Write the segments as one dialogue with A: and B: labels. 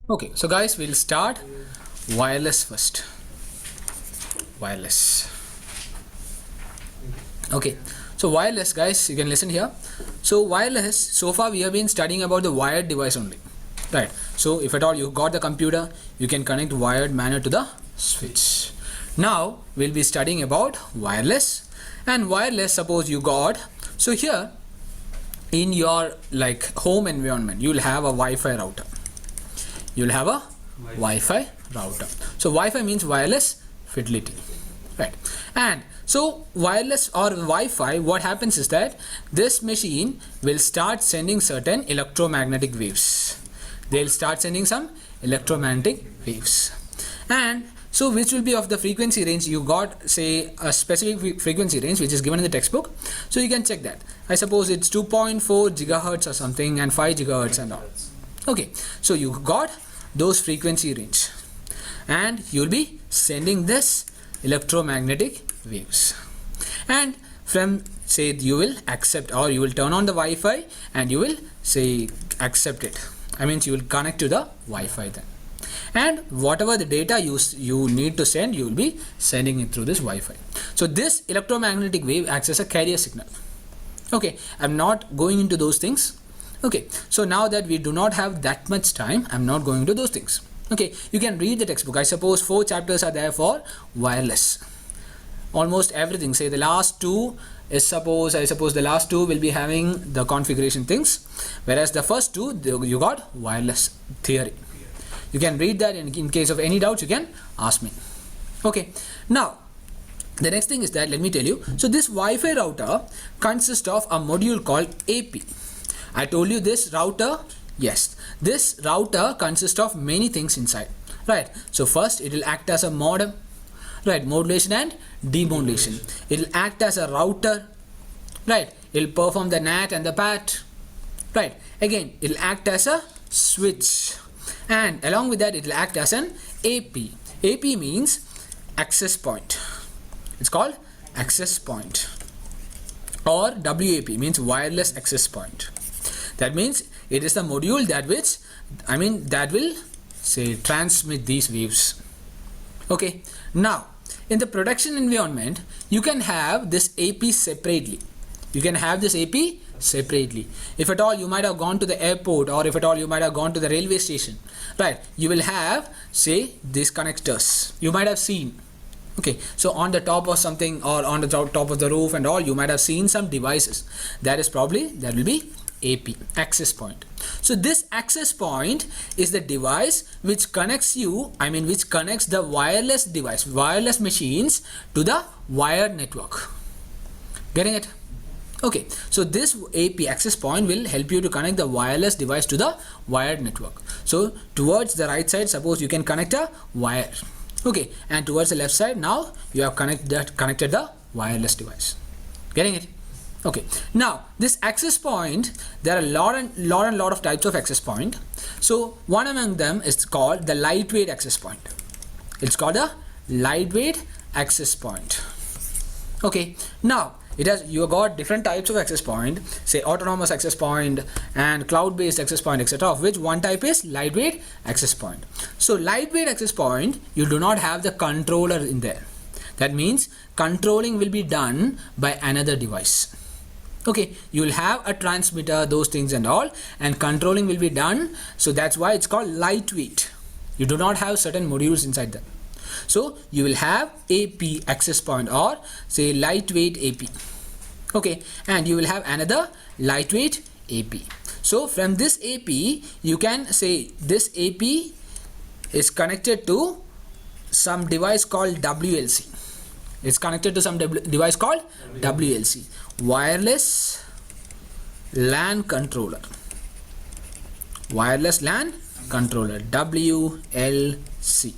A: Okay, so guys, we'll start wireless first. Wireless. Okay, so wireless, guys, you can listen here. So wireless, so far we have been studying about the wired device only, right? So if at all you got the computer, you can connect wired manner to the switch. Now we'll be studying about wireless. And wireless, suppose you got, so here in your like home environment, you'll have a Wi-Fi router. You'll have a Wi-Fi router. So Wi-Fi means wireless fidelity, right? And so wireless or Wi-Fi, what happens is that this machine will start sending certain electromagnetic waves. They'll start sending some electromagnetic waves. And so which will be of the frequency range, you got say a specific frequency range which is given in the textbook. So you can check that. I suppose it's 2.4 gigahertz or something and 5 gigahertz and all. Okay, so you got those frequency range and you'll be sending this electromagnetic waves, and from say you will accept or you will turn on the Wi-Fi and you will say accept it. I mean you will connect to the Wi-Fi then, and whatever the data you need to send, you will be sending it through this Wi-Fi. So this electromagnetic wave acts as a carrier signal. Okay, I'm not going into those things. Okay, so now that we do not have that much time, I'm not going to those things. Okay, you can read the textbook. I suppose 4 chapters are there for wireless. Almost everything, say the last 2 is I suppose the last 2 will be having the configuration things, whereas the first 2 you got wireless theory. You can read that, and in case of any doubts you can ask me. Okay, now the next thing is that, let me tell you, so this Wi-Fi router consists of a module called AP. I told you this router, yes, this router consists of many things inside, right? So first it will act as a modem, right? Modulation and demodulation. It will act as a router, right? It will perform the NAT and the PAT, right? Again, it will act as a switch, and along with that it will act as an AP. AP means access point. It's called access point, or WAP means wireless access point. That means it is the module that will say transmit these waves. Okay, now in the production environment you can have this AP separately. You can have this AP separately. If at all you might have gone to the airport, or if at all you might have gone to the railway station, right, you will have say these connectors you might have seen. Okay, so on the top of something or on the top of the roof and all, you might have seen some devices. That will be AP, access point. So this access point is the device which connects which connects the wireless device, wireless machines to the wired network. Getting it? Okay, so this AP access point will help you to connect the wireless device to the wired network. So towards the right side, suppose you can connect a wire. Okay, and towards the left side, now you have connected the wireless device. Getting it? Okay, now this access point, there are a lot of types of access point. So one among them is called the lightweight access point. It's called a lightweight access point. Okay, now you got different types of access point, say autonomous access point and cloud-based access point, etc., of which one type is lightweight access point. So lightweight access point, you do not have the controller in there. That means controlling will be done by another device. Okay, you will have a transmitter, those things and all, and controlling will be done. So that's why it's called lightweight. You do not have certain modules inside them. So you will have AP access point, or say lightweight AP. Okay, and you will have another lightweight AP. So from this AP, you can say this AP is connected to some device called WLC. It's connected to some device called WLC, wireless LAN controller. Wireless LAN controller, WLC.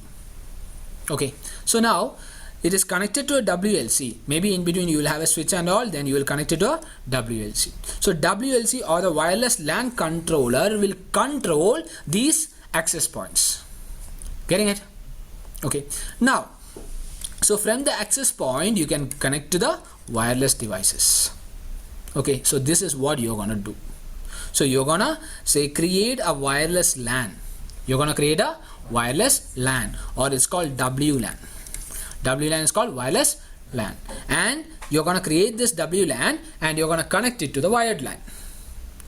A: Okay, so now it is connected to a WLC. Maybe in between you will have a switch and all, then you will connect it to a WLC. So WLC, or the wireless LAN controller, will control these access points. Getting it? Okay, now so from the access point you can connect to the wireless devices. Okay, so this is what you're gonna do. So you're gonna say create a wireless LAN. You're going to create a wireless LAN, or it's called WLAN. WLAN is called wireless LAN, and you're going to create this WLAN and you're going to connect it to the wired LAN.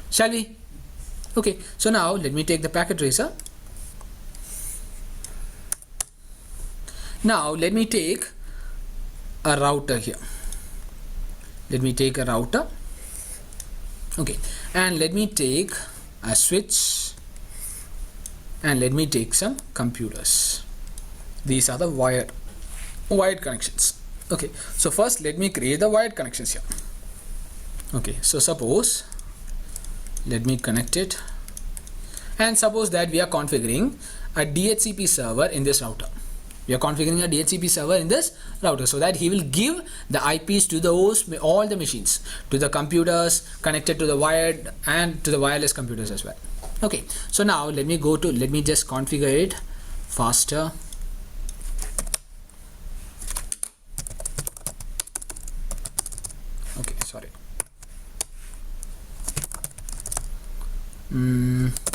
A: Shall we? Okay, so now let me take the packet tracer. Now let me take a router here. Let me take a router. Okay, and let me take a switch, and let me take some computers. These are the wired connections. Okay, so first let me create the wired connections here. Okay, so suppose, let me connect it, and suppose that we are configuring a DHCP server in this router. We are configuring a DHCP server in this router, so that he will give the IPs to all the machines, to the computers connected to the wired and to the wireless computers as well. Okay, so now let me just configure it faster. Okay, sorry.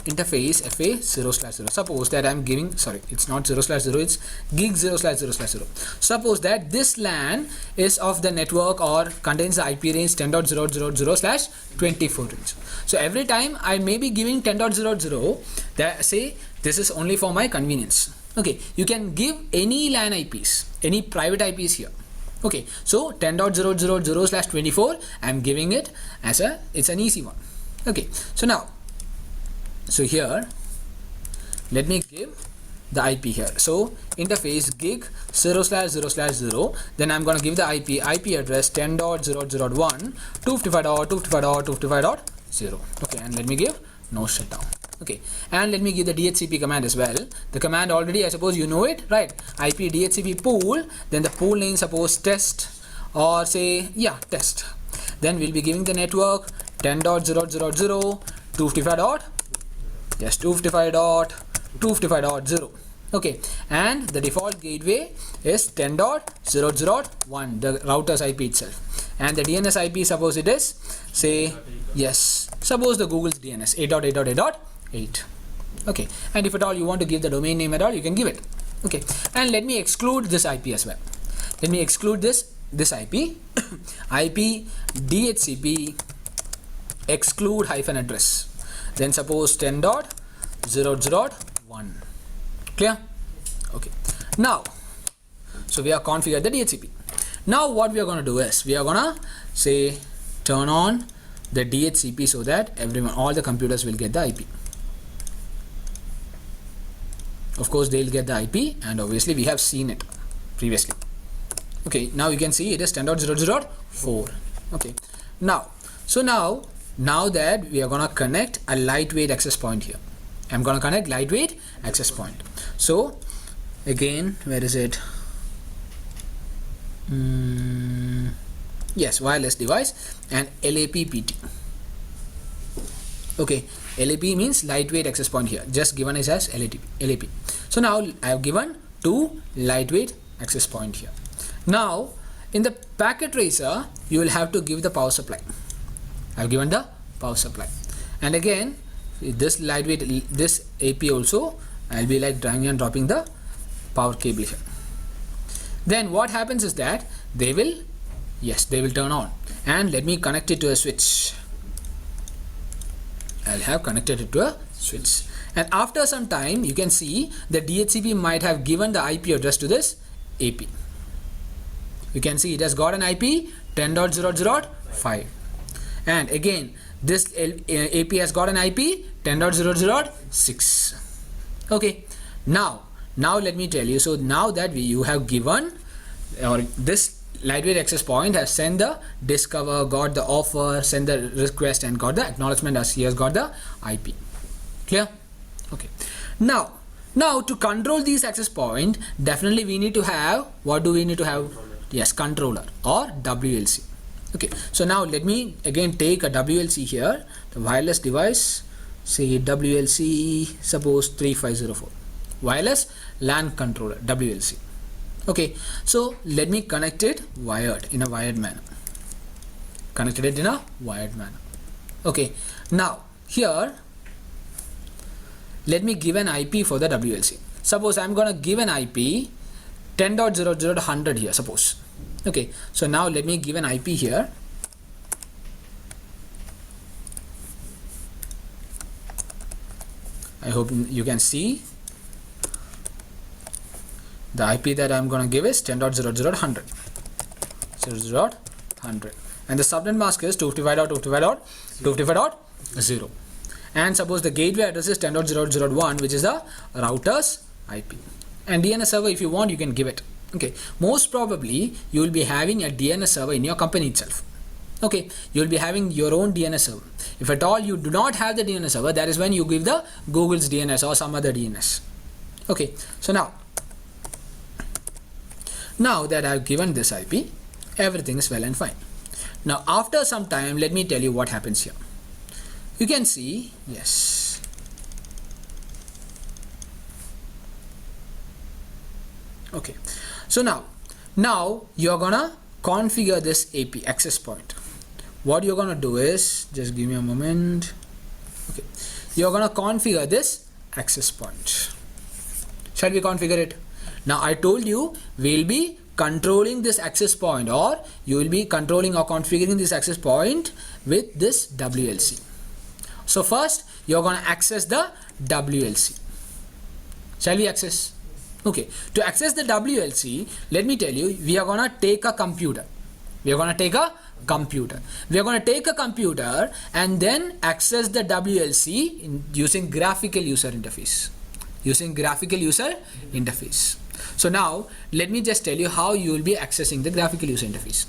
A: Interface FA 0/0. Suppose that I'm giving, sorry, it's not 0/0, it's gig 0/0/0. Suppose that this LAN is of the network or contains the IP range 10.0.0.0/24 range. So every time I may be giving 10.0.0, that say this is only for my convenience. Okay, you can give any LAN IPs, any private IPs here. Okay, so 10.0.0.0/24, I'm giving it as it's an easy one. Okay, so now, so here let me give the IP here. So interface gig 0/0/0, then I'm going to give the IP address 10.0.0.1 255.255.255.0. okay, and let me give no shutdown. Okay, and let me give the DHCP command as well. The command already, I suppose you know it, right? IP DHCP pool, then the pool name, suppose test, or say test. Then we'll be giving the network 10.0.0.0 255.255.0. okay, and the default gateway is 10.0.0.1, the router's IP itself, and the DNS IP, suppose it is, say, suppose the Google's DNS 8.8.8.8. okay, and if at all you want to give the domain name at all, you can give it. Okay, and let me exclude this IP as well. Let me exclude this IP IP DHCP exclude -address, then suppose 10.0.0.1. clear? Okay, now, so we are configured the DHCP. Now what we are going to do is, we are going to say turn on the DHCP so that all the computers will get the IP. Of course they'll get the IP, and obviously we have seen it previously. Okay, now you can see it is 10.0.0.4. okay, now, so now that we are going to connect a lightweight access point here. I'm going to connect lightweight access point. So again, where is it? Yes, wireless device and LAPPT. Okay, LAP means lightweight access point here, just given as LAP. So now I have given 2 lightweight access point here. Now in the packet tracer, you will have to give the power supply. I've given the power supply, and again this lightweight, this AP also, I'll be like dragging and dropping the power cable here. Then what happens is that they will turn on, and let me connect it to a switch. I'll have connected it to a switch, and after some time you can see the DHCP might have given the IP address to this AP. You can see it has got an IP 10.0.0.5, and again this AP has got an IP 10.0.0.6. okay, now let me tell you, so now that you have given, or this lightweight access point has sent the discover, got the offer, sent the request, and got the acknowledgement as he has got the IP. Clear? Okay, now to control these access point, definitely we need to have, what do we need to have? Yes, controller or WLC. Okay, so now let me again take a WLC here, the wireless device, say WLC, suppose 3504, wireless LAN controller, WLC. Okay, so let me connect it in a wired manner. Okay, now here let me give an IP for the WLC. Suppose I'm gonna give an IP 10.00.100 here, suppose. Okay, so now let me give an IP here. I hope you can see the IP that I'm gonna give is 10.00.100. 0.100, and the subnet mask is 255.255.255.0, and suppose the gateway address is 10.0.0.1, which is the router's IP. And DNS server, if you want, you can give it. Okay, most probably you will be having a DNS server in your company itself. Okay, you will be having your own DNS server. If at all you do not have the DNS server, that is when you give the Google's DNS or some other DNS. Okay, so now that I've given this IP, everything is well and fine. Now after some time, let me tell you what happens here. You can see, yes, okay, so now you're gonna configure this AP access point. What you're gonna do is, just give me a moment. Okay, you're gonna configure this access point. Shall we configure it? Now I told you we'll be controlling this access point, or you will be controlling or configuring this access point with this WLC. So first you're going to access the WLC. Shall we access? Okay, to access the WLC, let me tell you, we are going to take a computer. We are going to take a computer and then access the WLC using graphical user interface. So now let me just tell you how you will be accessing the graphical user interface.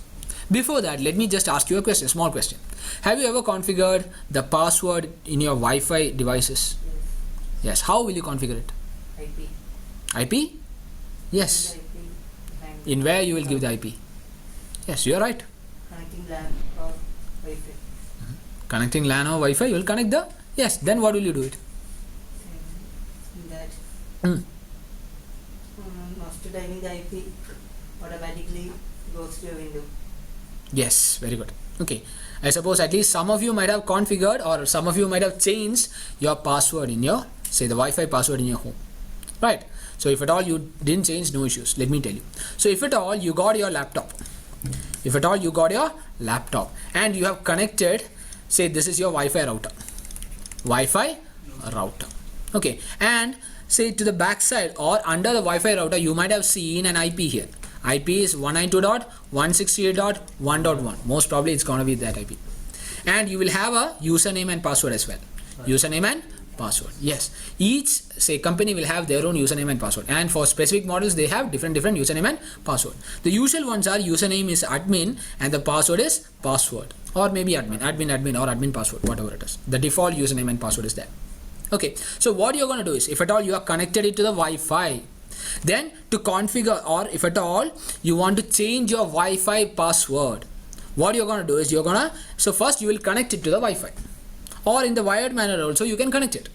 A: Before that, let me just ask you a question, small question. Have you ever configured the password in your Wi-Fi devices? Yes. How will you configure it? IP? Yes. In where you will give the IP? Yes, you are right.
B: Connecting LAN or Wi-Fi.
A: Connecting LAN or Wi-Fi, you will connect the, yes, then what will you do it?
B: In that. After typing the IP, automatically goes to a window.
A: Yes, very good. Okay, I suppose at least some of you might have configured, or some of you might have changed your password in your, say, the Wi-Fi password in your home, right? So if at all you didn't change, no issues. Let me tell you. So if at all you got your laptop, and you have connected, say this is your Wi-Fi router, okay, and say to the backside or under the Wi-Fi router, you might have seen an IP here. IP is 192.168.1.1. Most probably it's going to be that IP. And you will have a username and password as well. Username and password. Yes. Each, say, company will have their own username and password. And for specific models, they have different username and password. The usual ones are username is admin and the password is password. Or maybe admin or admin password, whatever it is. The default username and password is there. Okay, so what you're going to do is, if at all you are connected it to the Wi-Fi, then to configure, or if at all you want to change your Wi-Fi password, what you're going to do is so first you will connect it to the Wi-Fi, or in the wired manner also you can connect it.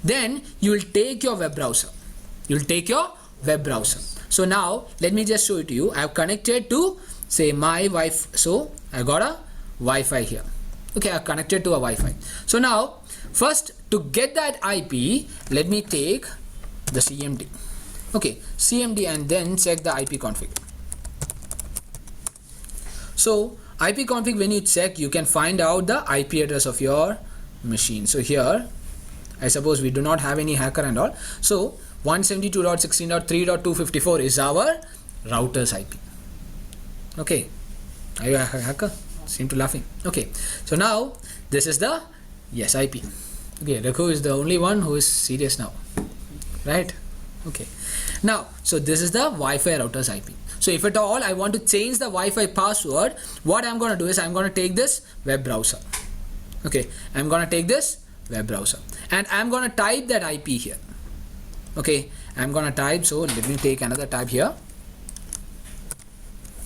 A: Then you will take your web browser. So now let me just show it to you. I have connected to, say, my Wi-Fi. So I got a Wi-Fi here. Okay, I have connected to a Wi-Fi. So now first, to get that IP, let me take the CMD. Okay, CMD, and then check the IP config. So IP config, when you check, you can find out the IP address of your machine. So here, I suppose we do not have any hacker and all. So 172.16.3.254 is our router's IP. Okay, are you a hacker? Seem to laughing. Okay, so now this is the IP. Okay, Rakhu is the only one who is serious now, right? Okay, now so this is the Wi-Fi router's IP. So if at all I want to change the Wi-Fi password, what I'm going to do is I'm going to take this web browser. Okay, I'm going to take this web browser and I'm going to type that IP here. Okay, I'm going to type, so let me take another tab here.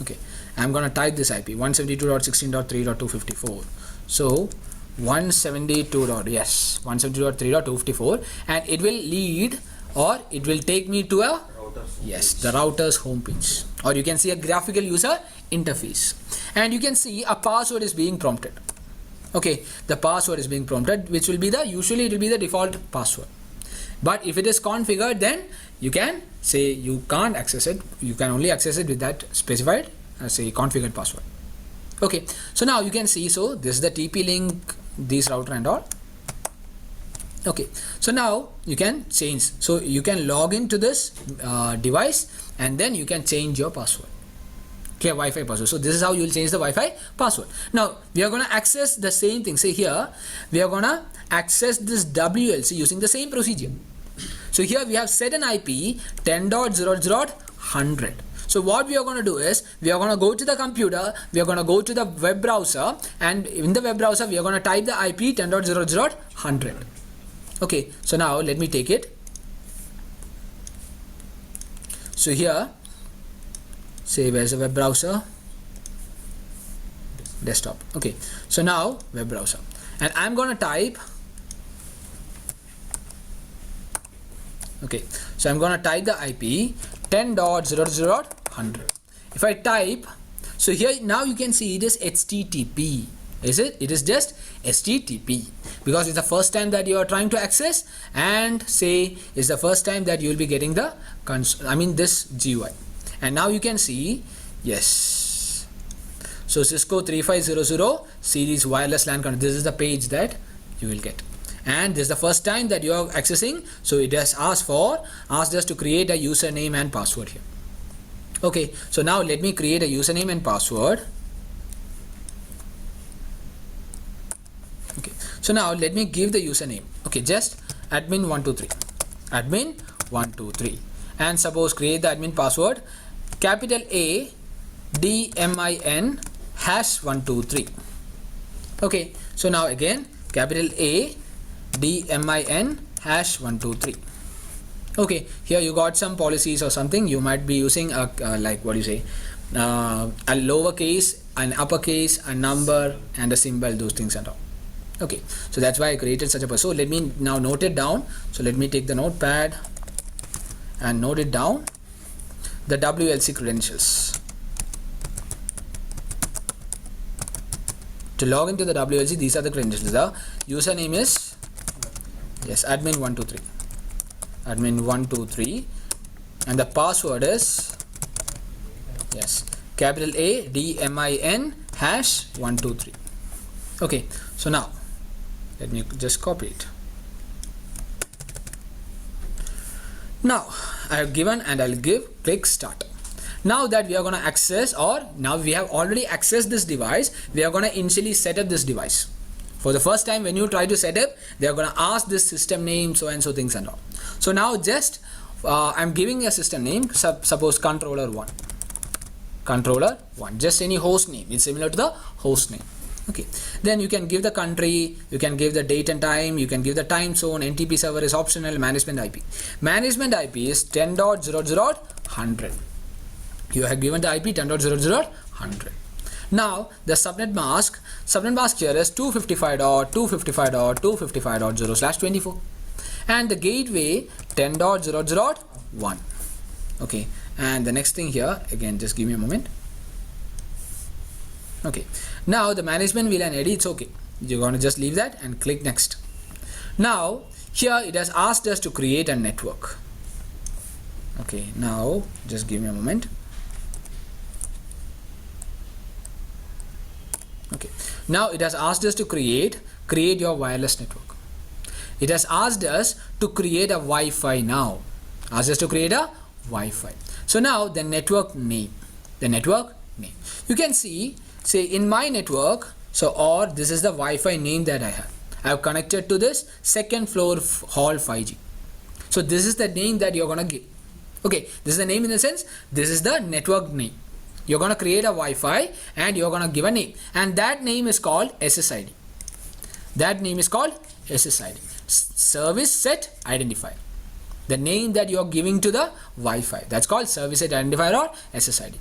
A: Okay, I'm going to type this IP 172.16.3.254. So 172.3.254, and it will lead, or it will take me to a the router's homepage, or you can see a graphical user interface, and you can see a password is being prompted. Okay, the password is being prompted, which will be usually it will be the default password. But if it is configured, then you can say you can't access it. You can only access it with that specified say configured password. Okay, so now you can see, so this is the TP link, this router and all. Okay, so now you can change, so you can log into this device and then you can change your password. Okay, Wi-Fi password. So this is how you will change the Wi-Fi password. Now we are going to access the same thing. Say here we are going to access this WLC using the same procedure. So here we have set an IP 10.0.0.100. So what we are going to do is, we are going to go to the computer, we are going to go to the web browser, and in the web browser we are going to type the IP 10.0.0.100. Okay, so now let me take it. So here, say where's the web browser? Desktop. Okay, so now web browser, and I'm going to type. Okay, so I'm going to type the IP 10.0.0.100. If I type, so here now you can see it is HTTP. Is it? It is just HTTP because it's the first time that you are trying to access, and say it's the first time that you will be getting the this GUI. And now you can see, yes. So Cisco 3500 series wireless LAN connector. This is the page that you will get. And this is the first time that you are accessing, so it has asked us to create a username and password here. Okay, so now let me create a username and password. Okay, so now let me give the username. Okay, just admin123, admin123, and suppose create the admin password capital A DMIN #123. Okay, so now again capital A DMIN #123. Okay, here you got some policies or something. You might be using a like what do you say, a lowercase, an uppercase, a number, and a symbol, those things and all. Okay, so that's why I created such a person. So let me now note it down. So let me take the notepad and note it down. The WLC credentials. To log into the WLC, these are the credentials. The username is, yes, admin123, admin123, and the password is, yes, capital A DMIN #123. Okay, so now let me just copy it. Now I have given, and I'll click start. Now that we are going to access, or now we have already accessed this device, we are going to initially set up this device. For the first time when you try to set up, they are going to ask this system name, so and so things and all. So now just I'm giving a system name, suppose controller1, just any host name. It's similar to the host name. Okay, then you can give the country, you can give the date and time, you can give the time zone. NTP server is optional. Management IP is 10.0.0.100. You have given the IP 10.0.0.100. Now the subnet mask here is 255.255.255.0/24, and the gateway 10.0.0.1. Okay, and the next thing here, again just give me a moment. Okay, now the management will and edit, it's okay. You're going to just leave that and click next. Now here it has asked us to create a network. Okay, now just give me a moment. Okay, now it has asked us to create your wireless network. It has asked us to create a Wi-Fi now. Asked us to create a Wi-Fi. So now the network name. You can see, say in my network, so or this is the Wi-Fi name that I have. I have connected to this second floor hall 5G. So this is the name that you're gonna give. Okay, this is the name in the sense, this is the network name. You're going to create a Wi-Fi and you're going to give a name, and that name is called SSID. Service Set Identifier. The name that you're giving to the Wi-Fi, that's called Service Set Identifier or SSID.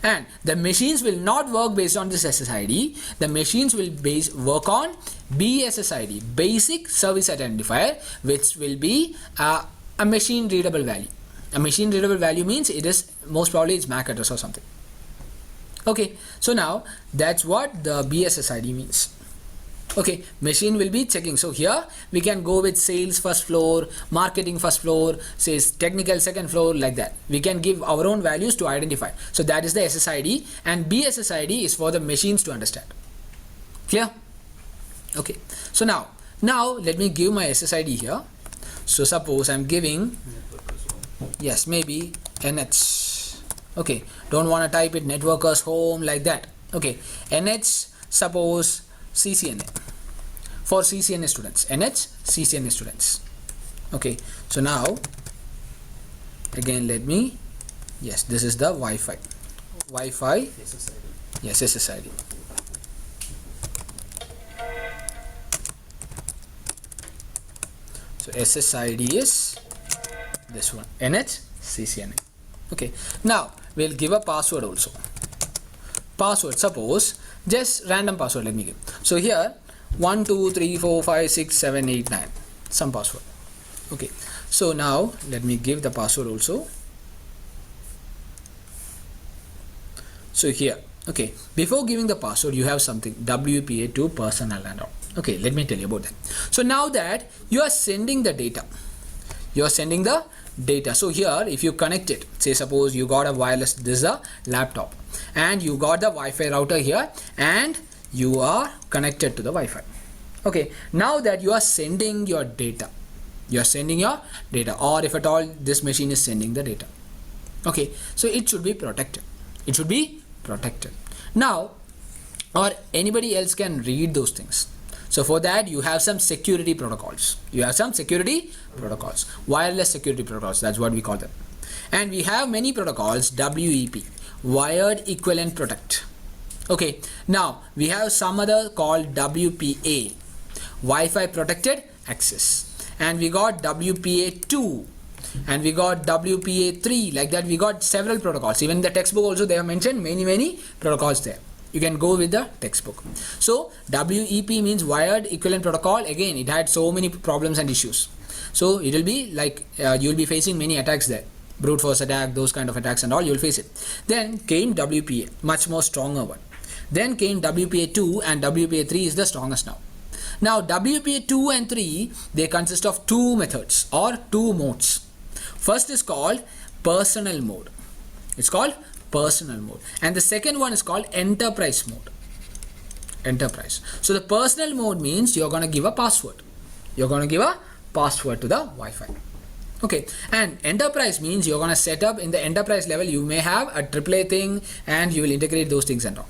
A: And the machines will not work based on this SSID. The machines will work on BSSID, Basic Service Set Identifier, which will be a machine readable value. A machine readable value means it is most probably it's MAC address or something. Okay, so now that's what the BSSID means. Okay, machine will be checking. So here we can go with sales first floor, marketing first floor, says technical second floor, like that. We can give our own values to identify. So that is the SSID, and BSSID is for the machines to understand. Clear? Okay. So now let me give my SSID here. So suppose I'm giving, yes, maybe NH. Okay, don't want to type it networkers home like that. Okay, NH, suppose CCNA, for CCNA students, NH CCNA students. Okay, so now again let me, yes, this is the Wi-Fi
C: SSID.
A: yes, SSID. So SSID is this one, NH CCNA. Okay, now we'll give a password also. Password, suppose just random password, let me give. So here 1 2 3 4 5 6 7 8 9, some password. Okay, so now let me give the password also. So here, okay, before giving the password you have something WPA2 personal and all. Okay, let me tell you about that. So now that you are sending the data, so here if you connect it, say suppose you got a wireless, this is a laptop, and you got the Wi-Fi router here, and you are connected to the Wi-Fi. Okay, now that you are sending your data, or if at all this machine is sending the data. Okay, so it should be protected. Now, or anybody else can read those things. So for that you have some security protocols. Wireless security protocols, that's what we call them. And we have many protocols, WEP, Wired Equivalent Protect. Okay, now we have some other called WPA, Wi-Fi Protected Access. And we got WPA2, and we got WPA3, like that we got several protocols. Even in the textbook also they have mentioned many protocols there. You can go with the textbook. So WEP means Wired Equivalent Protocol. Again, it had so many problems and issues. So it will be like you will be facing many attacks there, brute force attack, those kind of attacks and all, you will face it. Then came WPA, much more stronger one. Then came WPA2, and WPA3 is the strongest now. Now WPA2 and 3, they consist of two methods or two modes. First is called personal mode. It's called personal mode, and the second one is called enterprise mode. So the personal mode means you're going to give a password. To the Wi-Fi. Okay, and enterprise means you're going to set up in the enterprise level. You may have a AAA thing, and you will integrate those things and all.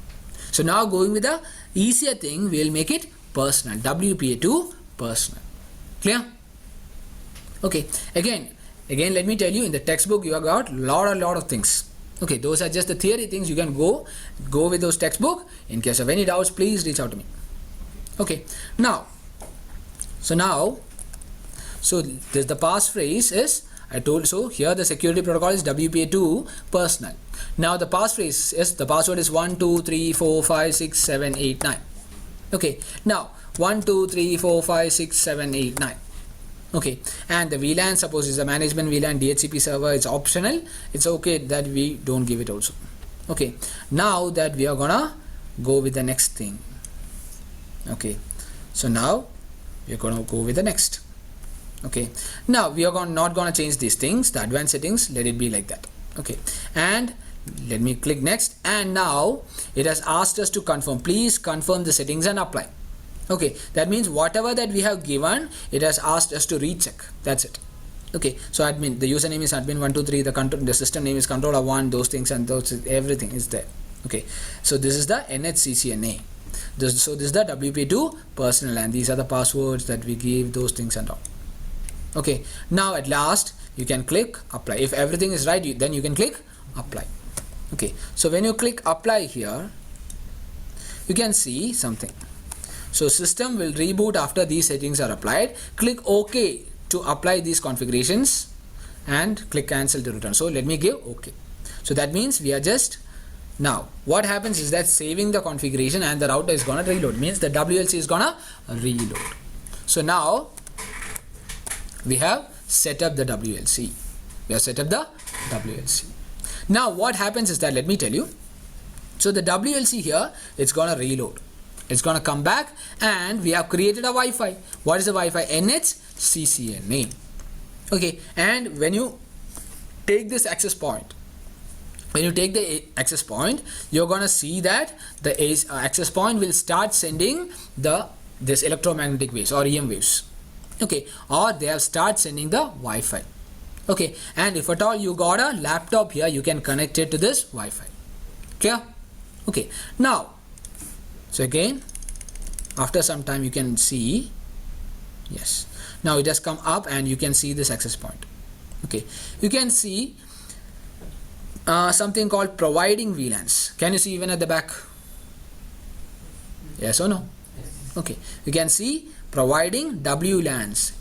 A: So now going with the easier thing, we will make it personal. WPA2 personal. Clear? Okay, again let me tell you, in the textbook you have got lot of things. Okay, those are just the theory things. You can go with those textbook. In case of any doubts, please reach out to me. Okay, now there's the passphrase is, I told, so here the security protocol is WPA2 personal. Now the passphrase is, the password is 1 2 3 4 5 6 7 8 9. Okay, now 1 2 3 4 5 6 7 8 9. Okay, and the VLAN, suppose is a management VLAN, DHCP server, it's optional. It's okay that we don't give it also. Okay, now that we are gonna go with the next thing. Okay, so now we're gonna go with the next. Okay, now we are not gonna change these things, the advanced settings, let it be like that. Okay, and let me click next, and now it has asked us to confirm. Please confirm the settings and apply. Okay, that means whatever that we have given, it has asked us to recheck. That's it. Okay, so admin, the username is admin123, the system name is controller1, those things and those, everything is there. Okay, so this is the NHCCNA. So this is the WP2 personal, and these are the passwords that we give, those things and all. Okay, now at last you can click apply. If everything is right, then you can click apply. Okay, so when you click apply here, you can see something. So system will reboot after these settings are applied. Click OK to apply these configurations, and click cancel to return. So let me give OK. So that means we are just, now what happens is that saving the configuration, and the router is gonna reload, means the WLC is gonna reload. So now we have set up the WLC. Now what happens is that, let me tell you. So the WLC here, it's gonna reload. It's gonna come back, and we have created a Wi-Fi. What is the Wi-Fi? CCNA. Okay, and when you take this access point, you're gonna see that the access point will start sending this electromagnetic waves or EM waves. Okay, or they have start sending the Wi-Fi. Okay, and if at all you got a laptop here, you can connect it to this Wi-Fi. Clear? Okay, now, so again, after some time you can see, yes, now it has come up and you can see this access point. Okay, you can see something called providing VLANs. Can you see even at the back? Yes or no? Okay, you can see providing WLANs,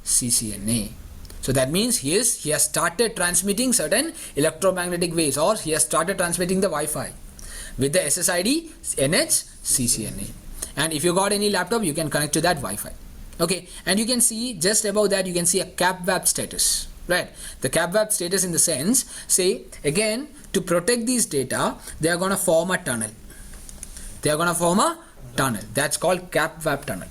A: CCNA. So that means he has started transmitting certain electromagnetic waves, or he has started transmitting the Wi-Fi with the SSID CCNA. And if you got any laptop, you can connect to that Wi-Fi. Okay, and you can see just above that, you can see a CAPWAP status. Right, the CAPWAP status in the sense, say again, to protect these data, they are going to form a tunnel. That's called CAPWAP tunnel.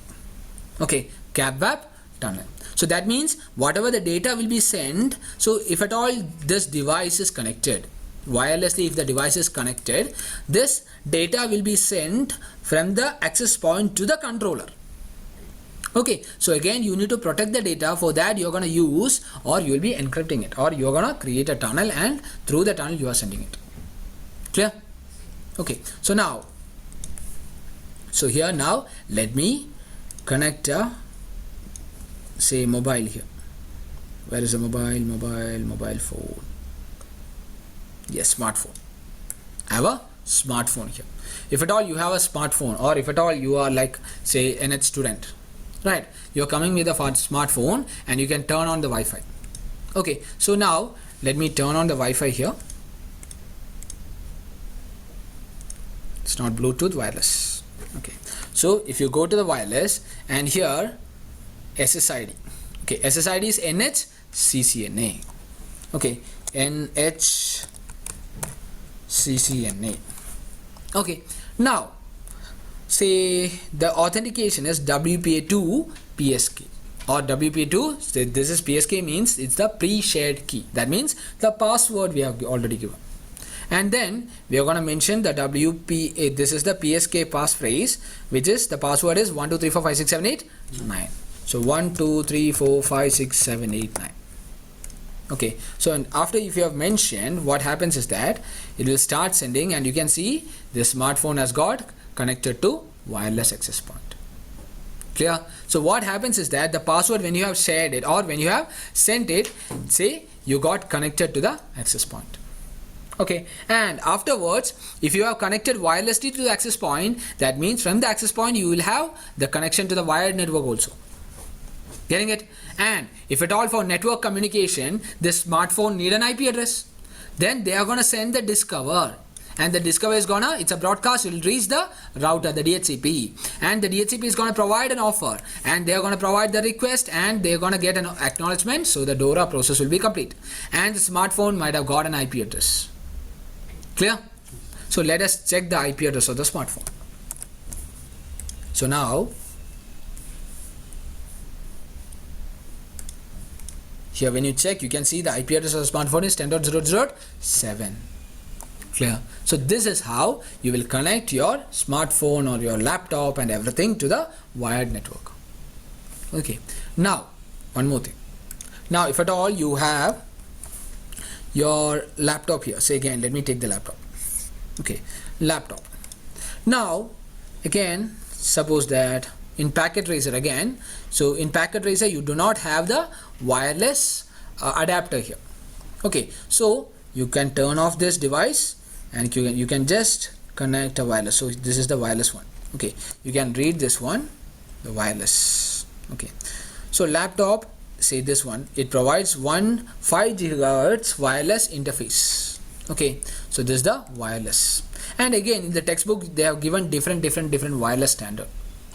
A: Okay, CAPWAP tunnel. So that means whatever the data will be sent, so if at all this device is connected wirelessly, if the device is connected, this data will be sent from the access point to the controller. Okay, so again you need to protect the data. For that you're going to use, or you will be encrypting it, or you're going to create a tunnel, and through the tunnel you are sending it. Clear? Okay, so now, so here now let me connect a, say, mobile here. Where is the mobile phone? Yes, smartphone. I have a smartphone here. If at all you have a smartphone, or if at all you are like, say, an student, right, you're coming with a smartphone and you can turn on the Wi-Fi. Okay, so now let me turn on the Wi-Fi here. It's not Bluetooth, wireless. Okay, so if you go to the wireless, and here SSID. Okay, SSID is CCNA. Okay, CCNA. Okay, now say the authentication is WPA2 PSK, or WPA2, so this is PSK, means it's the pre-shared key. That means the password we have already given. And then we are going to mention the WPA, this is the PSK passphrase, which is the password is 1 2 3 4 5 6 7 8 9. So 1 2 3 4 5 6 7 8 9. Okay, so and after if you have mentioned, what happens is that it will start sending, and you can see the smartphone has got connected to wireless access point. Clear? So what happens is that the password, when you have shared it or when you have sent it, say you got connected to the access point. Okay, and afterwards if you have connected wirelessly to the access point, that means from the access point you will have the connection to the wired network also. Getting it? And if at all for network communication, this smartphone need an IP address, then they are going to send the discover, and the discover is gonna, it's a broadcast, it will reach the router, the DHCP, and the DHCP is going to provide an offer, and they are going to provide the request, and they are going to get an acknowledgement, so the DORA process will be complete, and the smartphone might have got an IP address. Clear? So let us check the IP address of the smartphone. So now here when you check, you can see the IP address of the smartphone is 10.0.0.7. Clear? So this is how you will connect your smartphone or your laptop and everything to the wired network. Okay, now one more thing. Now if at all you have your laptop here, say again, let me take the laptop. Okay, laptop. Now again, suppose that in packet tracer again, so in packet tracer you do not have the wireless adapter here. Okay, so you can turn off this device and you can just connect a wireless. So this is the wireless one. Okay, you can read this one, the wireless. Okay, so laptop, say this one, it provides 5 gigahertz wireless interface. Okay, so this is the wireless, and again in the textbook they have given different wireless standard.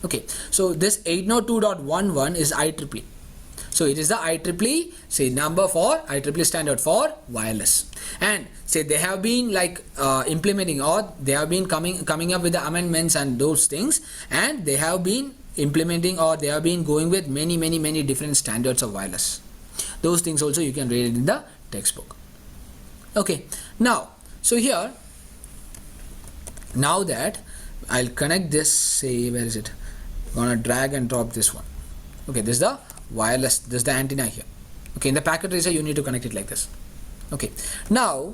A: Okay, so this 802.11 is IEEE. So it is the IEEE say number for IEEE standard for wireless. And say they have been like implementing, or they have been coming up with the amendments and those things, and they have been implementing, or they have been going with many different standards of wireless. Those things also you can read it in the textbook. Okay, now so here, now that I'll connect this, say where is it, gonna drag and drop this one. Okay, this is the wireless, this is the antenna here. Okay, in the packet tracer you need to connect it like this. Okay, now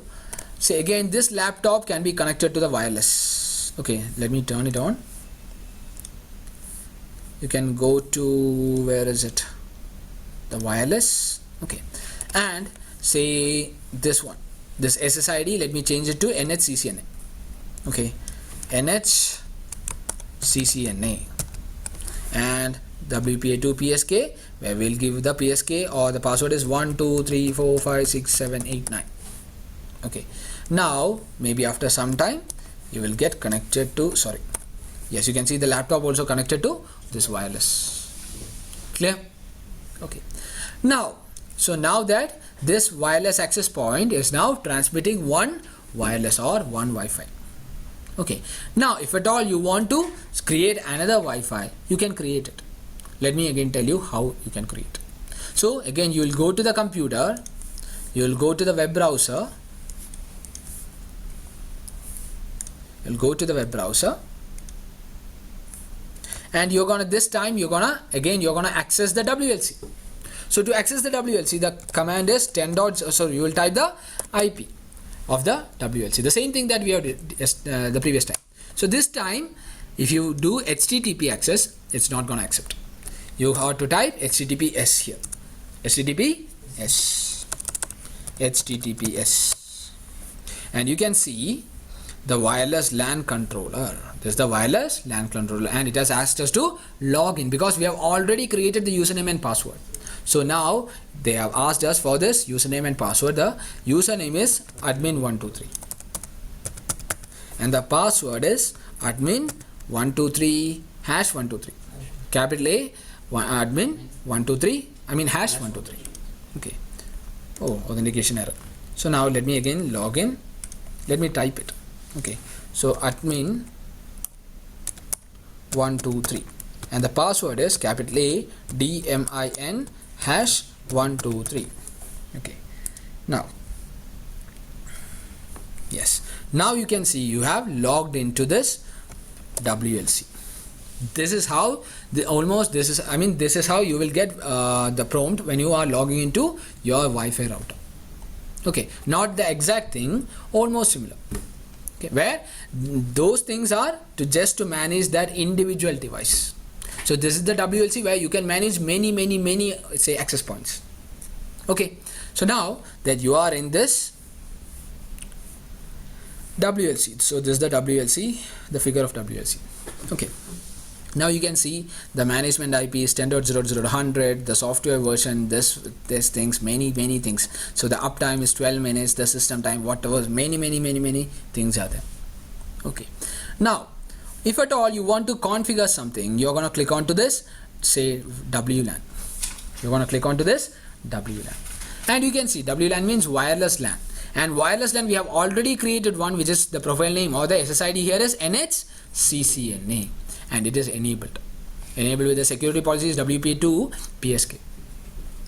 A: say again this laptop can be connected to the wireless. Okay, let me turn it on. You can go to, where is it, the wireless. Okay, and say this one, this SSID, let me change it to NHCCNA. Okay, NHCCNA, and WPA2 PSK, where we'll give the PSK, or the password is 1 2 3 4 5 6 7 8 9. Okay, now maybe after some time you will get connected to, sorry, yes, you can see the laptop also connected to this wireless. Clear? Okay, now so now that this wireless access point is now transmitting one wireless or one Wi-Fi. Okay, now if at all you want to create another Wi-Fi, you can create it. Let me again tell you how you can create. So again, you will go to the computer, you will go to the web browser, you'll go to the web browser, and you're gonna, this time you're gonna access the WLC. So to access the WLC, the command is 10 dots, so you will type the IP of the WLC, the same thing that we have the previous time. So this time if you do HTTP access, it's not gonna accept. You have to type HTTPS here, HTTPS, and you can see the wireless LAN controller. This is the wireless LAN controller, and it has asked us to log in because we have already created the username and password. So now they have asked us for this username and password. The username is admin123 and the password is admin123 #123, capital A, admin123, #123. Okay, oh, authentication error. So now let me again log in, let me type it. Okay, so admin123 and the password is capital A DMIN #123. Okay, now yes, now you can see you have logged into this WLC. This is how this is how you will get the prompt when you are logging into your Wi-Fi router. Okay, not the exact thing, almost similar. Okay, where those things are just to manage that individual device. So this is the WLC where you can manage many say access points. Okay, so now that you are in this WLC, so this is the WLC, the figure of WLC. Okay, now you can see the management IP is 10.0.0.100, the software version, this things, many things. So the uptime is 12 minutes, the system time, whatever, many things are there. Okay, now if at all you want to configure something, you're going to click onto this, say WLAN. You're going to click onto this WLAN, and you can see WLAN means wireless LAN, and wireless LAN we have already created one, which is the profile name or the SSID here is NHCCNA, and it is enabled with the security policies WPA2 PSK.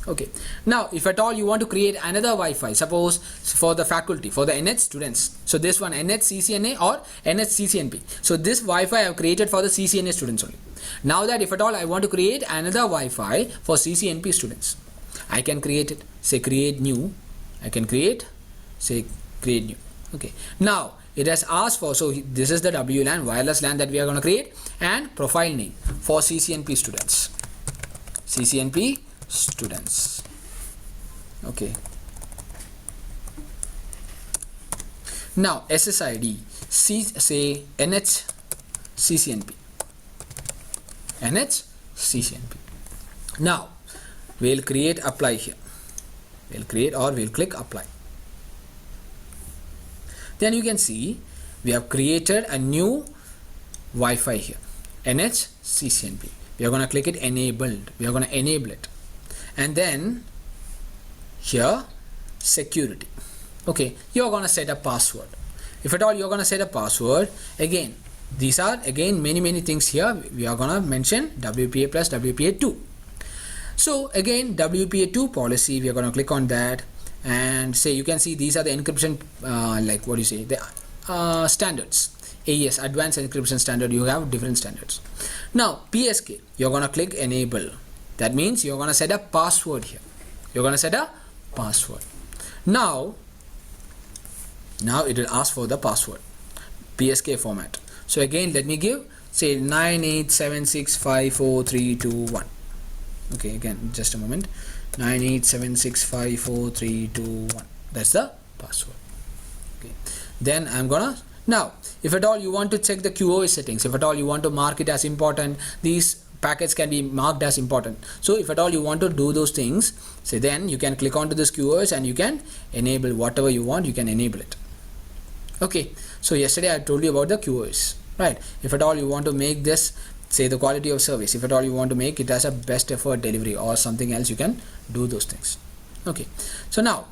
A: Okay, now if at all you want to create another Wi-Fi, suppose for the faculty, for the NH students, so this one NHCCNA or NHCCNP, so this Wi-Fi I have created for the CCNA students only. Now that if at all I want to create another Wi-Fi for CCNP students, I can create it, say create new, I can create, say create new. Okay, now it has asked for, so this is the WLAN, wireless LAN that we are going to create, and profile name for CCNP students, okay. Now SSID, say NHCCNP. Now we'll create apply here, we'll click apply. Then you can see we have created a new Wi-Fi here, NHCCNP. We are going to click it enabled, we are going to enable it, and then here security. Okay, you're gonna set a password. If at all you're gonna set a password, again these are again many things here. We are gonna mention WPA plus WPA2. So again WPA2 policy, we are gonna click on that and say, you can see these are the encryption like what do you say, the standards. AES, advanced encryption standard, you have different standards. Now PSK, you're gonna click enable. That means you're gonna set a password here. You're gonna set a password. Now it will ask for the password, PSK format. So again let me give, say 987654321. Okay, again just a moment, 987654321. That's the password. Okay, then I'm gonna, now if at all you want to check the QoS settings, if at all you want to mark it as important, these packets can be marked as important. So if at all you want to do those things, so then you can click onto this QoS and you can enable whatever you want, you can enable it. Okay, so yesterday I told you about the QoS, right? If at all you want to make this, say the quality of service, if at all you want to make it as a best effort delivery or something else, you can do those things. Okay, so now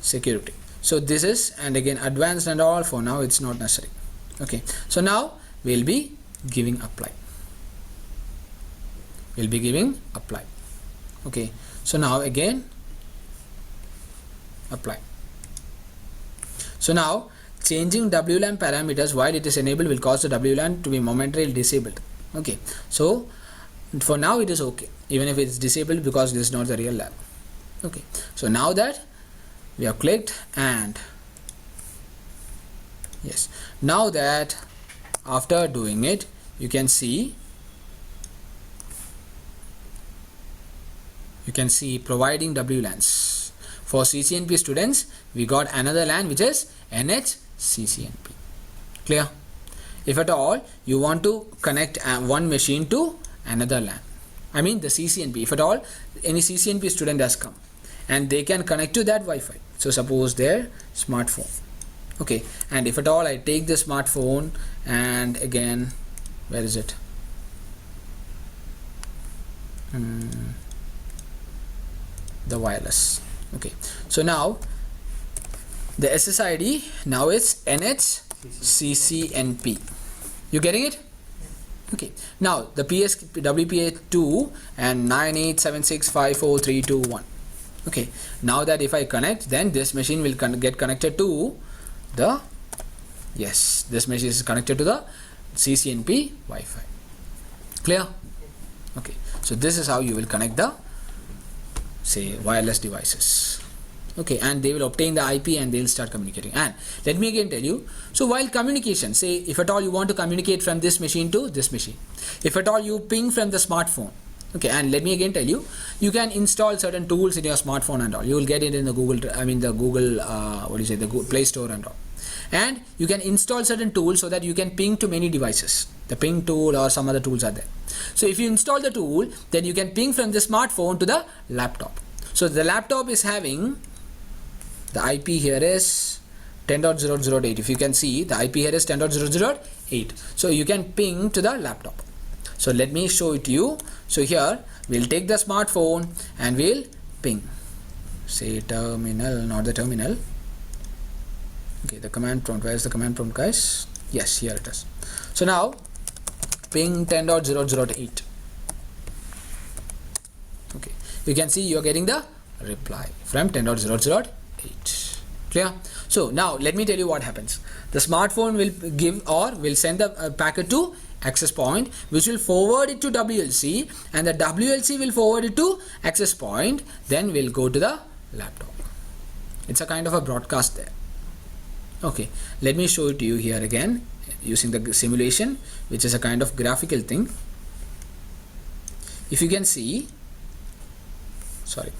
A: security. So this is, and again advanced and all, for now it's not necessary. Okay, so now we'll be giving apply. We'll be giving apply. Okay, so now again apply. So now changing WLAN parameters while it is enabled will cause the WLAN to be momentarily disabled. Okay, so for now it is okay even if it's disabled because this is not the real lab. Okay, so now that we have clicked, and yes, now that after doing it, you can see providing WLANs for CCNP students. We got another LAN which is NHCCNP. Clear? If at all you want to connect one machine to another LAN, I mean the CCNP, if at all any CCNP student has come and they can connect to that Wi-Fi. So suppose their smartphone. Okay, and if at all I take the smartphone and again, where is it? The wireless. Okay, so now the SSID now is NHCCNP. You getting it? Okay, now the WPA2 and 987654321. Okay, now that if I connect, then this machine will get connected to the, yes, this machine is connected to the CCNP Wi-Fi. Clear? Okay, so this is how you will connect the, say, wireless devices. Okay, and they will obtain the IP and they will start communicating. And let me again tell you, so while communication, say if at all you want to communicate from this machine to this machine, if at all you ping from the smartphone, okay, and let me again tell you, you can install certain tools in your smartphone and all. You will get it in the Google, the Google Play Store and all. And you can install certain tools so that you can ping to many devices. The ping tool or some other tools are there. So if you install the tool, then you can ping from the smartphone to the laptop. So the laptop is having, the IP here is 10.0.0.8. If you can see, the IP here is 10.0.0.8. So you can ping to the laptop. So let me show it to you. So here we'll take the smartphone and we'll ping, say terminal, not the terminal. Okay, the command prompt. Where is the command prompt, guys? Yes, here it is. So now ping 10.0.0.8. Okay, you can see you're getting the reply from 10.0.0.8. Clear? So now let me tell you what happens. The smartphone will give or will send the packet to access point, which will forward it to WLC, and the WLC will forward it to access point, then we'll go to the laptop. It's a kind of a broadcast there. Okay, let me show it to you here again using the simulation, which is a kind of graphical thing. If you can see, sorry,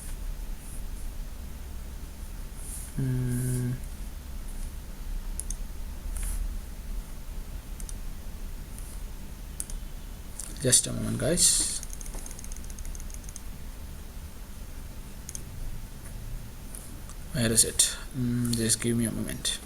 A: just a moment, guys. Where is it? Just give me a moment.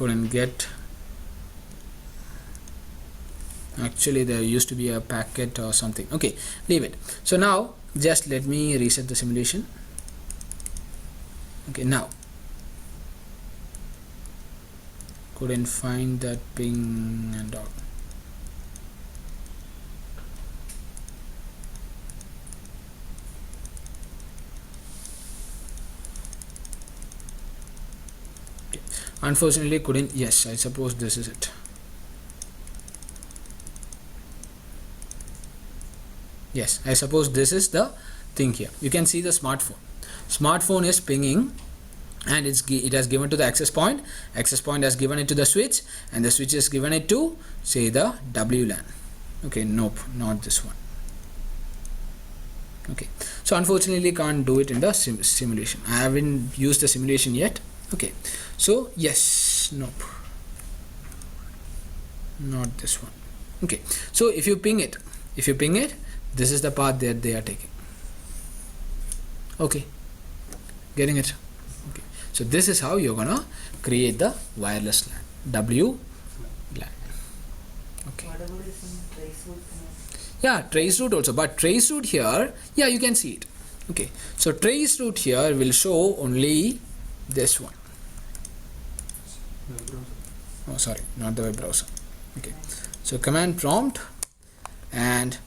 A: couldn't get. Actually there used to be a packet or something. Okay, leave it. So now just let me reset the simulation. Okay, now couldn't find that ping and all. Okay. Unfortunately couldn't. Yes, I suppose this is it. Yes, I suppose this is the thing here. You can see the smartphone is pinging, and it has given to the access point has given it to the switch, and the switch has given it to, say, the WLAN. Okay, nope, not this one. Okay, so unfortunately can't do it in the simulation. I haven't used the simulation yet. Okay, so yes, nope, not this one. Okay, so if you ping it, this is the path that they are taking. Okay, getting it? Okay, so this is how you're gonna create the wireless LAN, WLAN. Okay.
B: What about this trace route?
A: Yeah, trace route also, but trace route here, yeah, you can see it. Okay, so trace route here will show only this one. Oh, sorry, not the web browser. Okay, so command prompt and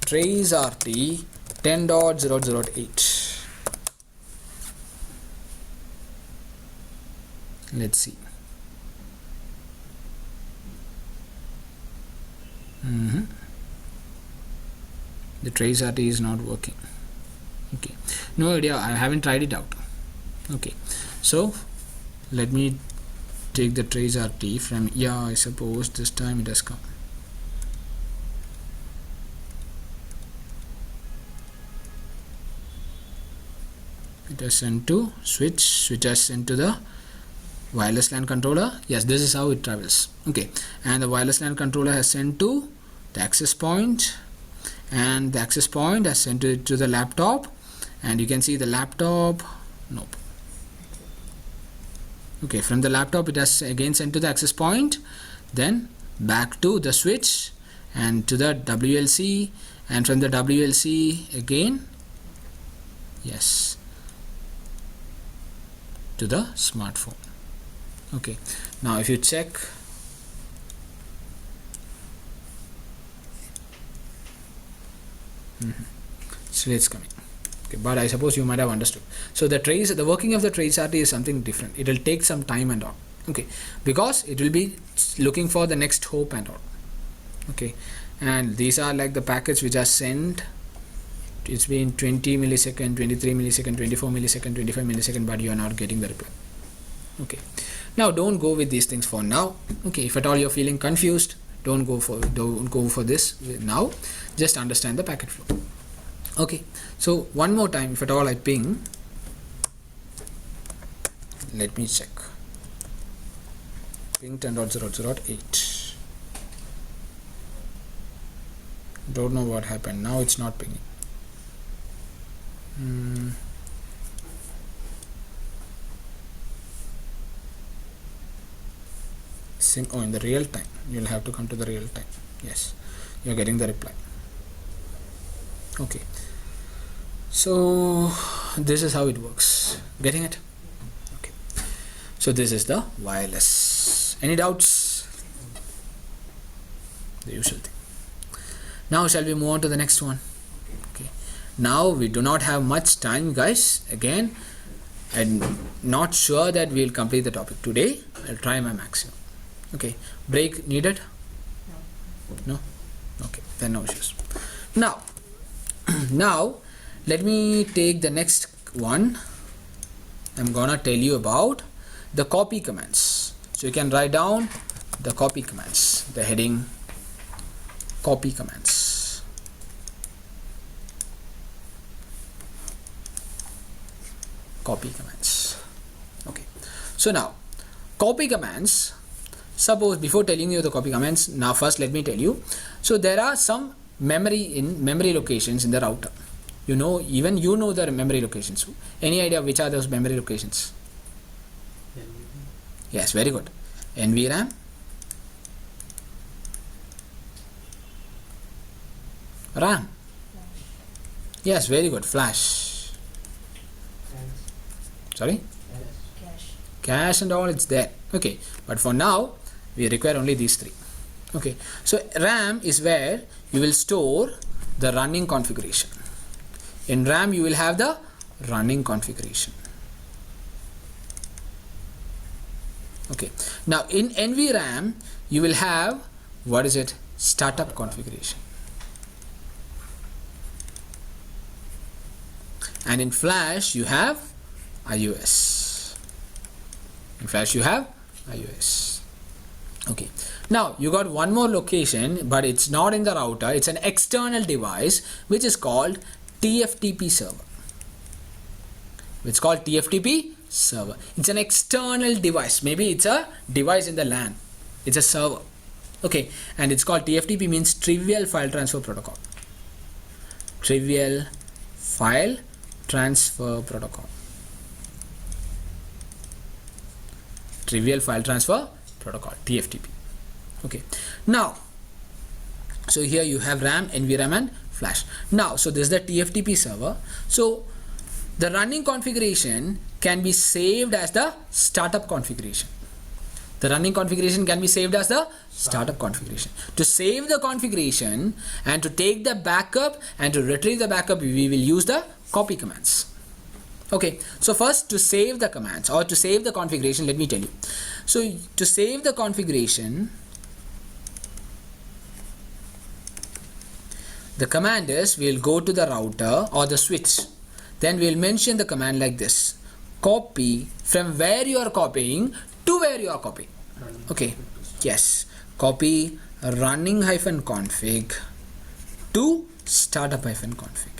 A: trace RT 10.008. Let's see. The trace RT is not working. Okay, no idea, I haven't tried it out. Okay, so let me take the trace RT from, yeah, I suppose this time it has come. It has sent to switch has sent to the wireless LAN controller. Yes, this is how it travels. Okay, and the wireless LAN controller has sent to the access point, and the access point has sent it to the laptop, and you can see the laptop. Nope. Okay, from the laptop it has again sent to the access point, then back to the switch and to the WLC, and from the WLC again, yes, to the smartphone. Okay, now if you check, so it's coming. Okay, but I suppose you might have understood. So the working of the trace RT is something different. It will take some time and all. Okay, because it will be looking for the next hop and all. Okay, and these are like the packets which are sent. It's been 20 millisecond, 23 millisecond, 24 millisecond, 25 millisecond, but you are not getting the reply. Okay, now don't go with these things for now. Okay, if at all you're feeling confused, don't go for this now. Just understand the packet flow. Okay, so one more time, if at all I ping, let me check, ping 10.008. Don't know what happened. Now it's not pinging. Oh, in the real time, you'll have to come to the real time. Yes, you're getting the reply. Okay, so this is how it works. Getting it? Okay, so this is the wireless. Any doubts? The usual thing. Now shall we move on to the next one? Okay, now we do not have much time, guys. Again, I'm not sure that we'll complete the topic today. I'll try my maximum. Okay, break needed? No? Okay, then no issues. Now let me take the next one. I'm gonna tell you about the copy commands. So you can write down the copy commands, the heading copy commands. Copy commands. Okay, so now copy commands. Suppose, before telling you the copy commands, now first let me tell you. So there are some memory locations in the router. Even you know the memory locations. Any idea which are those memory locations? Yes, very good. NVRAM, RAM. Yes, very good. Flash. Sorry?
B: Cache.
A: Cache and all, it's there. Okay, but for now we require only these three. Okay, so RAM is where you will store the running configuration. In RAM you will have the running configuration. Okay, now in NVRAM you will have, what is it, startup configuration. And in Flash you have iOS. In Flash you have iOS. Okay, now you got one more location, but it's not in the router, it's an external device which is called TFTP server. It's called TFTP server. It's an external device. Maybe it's a device in the LAN. It's a server. Okay, and it's called TFTP, means Trivial File Transfer Protocol. Trivial File Transfer Protocol. Trivial File Transfer Protocol, TFTP. Okay, now so here you have RAM, NVRAM and Flash. Now so this is the TFTP server. So the running configuration can be saved as the startup configuration. The running configuration can be saved as the startup configuration. To save the configuration and to take the backup and to retrieve the backup, we will use the copy commands. Okay, so first to save the commands or to save the configuration, let me tell you. So to save the configuration, the command is, we'll go to the router or the switch, then we'll mention the command like this: copy from where you are copying to where you are copying. Okay, yes, copy running -config to startup -config.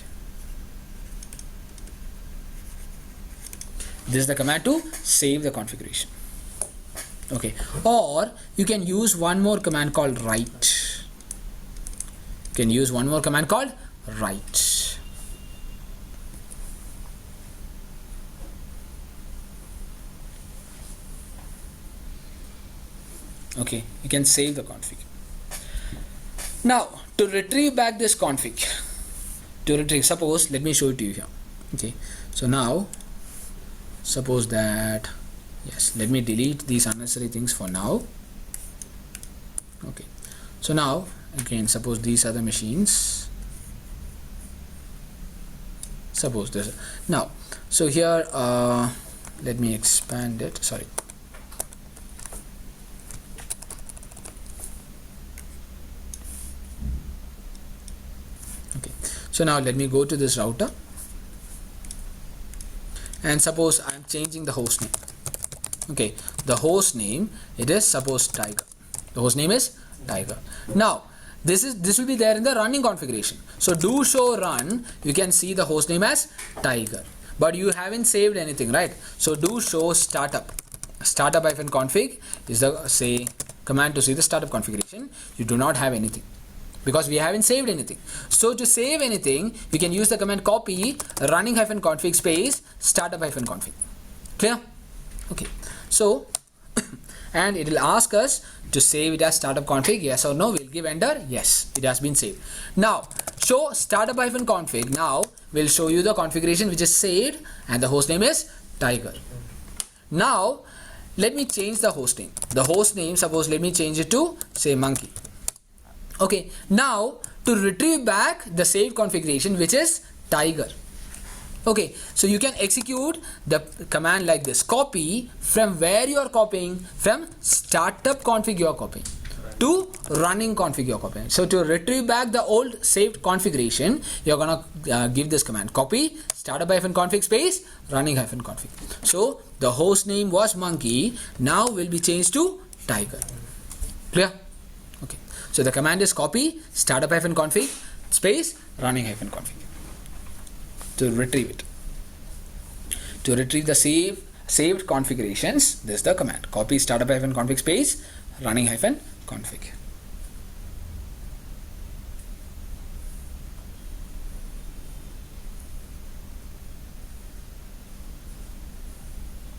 A: This is the command to save the configuration. Okay, or you can use one more command called write. You can use one more command called write. Okay, you can save the config. Now to retrieve back this config, suppose, let me show it to you here. Okay, so now suppose that, yes, let me delete these unnecessary things for now. Okay, so now again, suppose these are the machines, suppose this. Now so here let me expand it, sorry. Okay, so now let me go to this router and suppose I'm changing the host name. Okay, the host name, it is suppose Tiger. The host name is Tiger. Now this will be there in the running configuration. So do show run, you can see the host name as Tiger, but you haven't saved anything, right? So do show startup. Startup -config is the, say, command to see the startup configuration. You do not have anything because we haven't saved anything. So to save anything, you can use the command copy running -config space startup -config. Clear? Okay, so and it will ask us to save it as startup config, yes or no. We'll give enter, yes, it has been saved. Now show startup -config. Now we'll show you the configuration which is saved and the host name is Tiger. Now let me change the host name. The host name, suppose let me change it to, say, monkey. Okay, now to retrieve back the saved configuration which is Tiger. Okay, so you can execute the command like this: copy from where you are copying, from startup config you are copying to running config you are copying. So to retrieve back the old saved configuration, you're gonna give this command: copy startup -config space running -config. So the host name was monkey, now will be changed to Tiger. Clear? Okay, so the command is copy startup -config space running -config to retrieve it. To retrieve the saved configurations, this is the command: copy startup -config space running -config.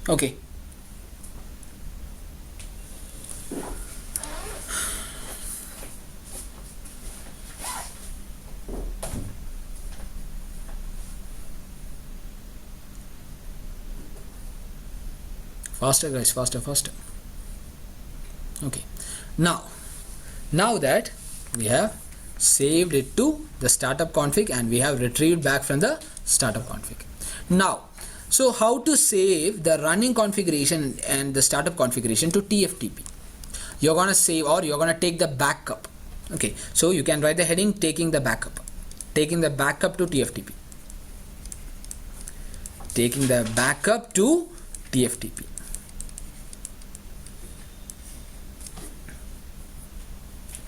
A: Okay, Faster guys, faster. Okay, now that we have saved it to the startup config and we have retrieved back from the startup config. Now, so how to save the running configuration and the startup configuration to TFTP? You're gonna save, or you're gonna take the backup. Okay, so you can write the heading taking the backup to TFTP. Taking the backup to TFTP.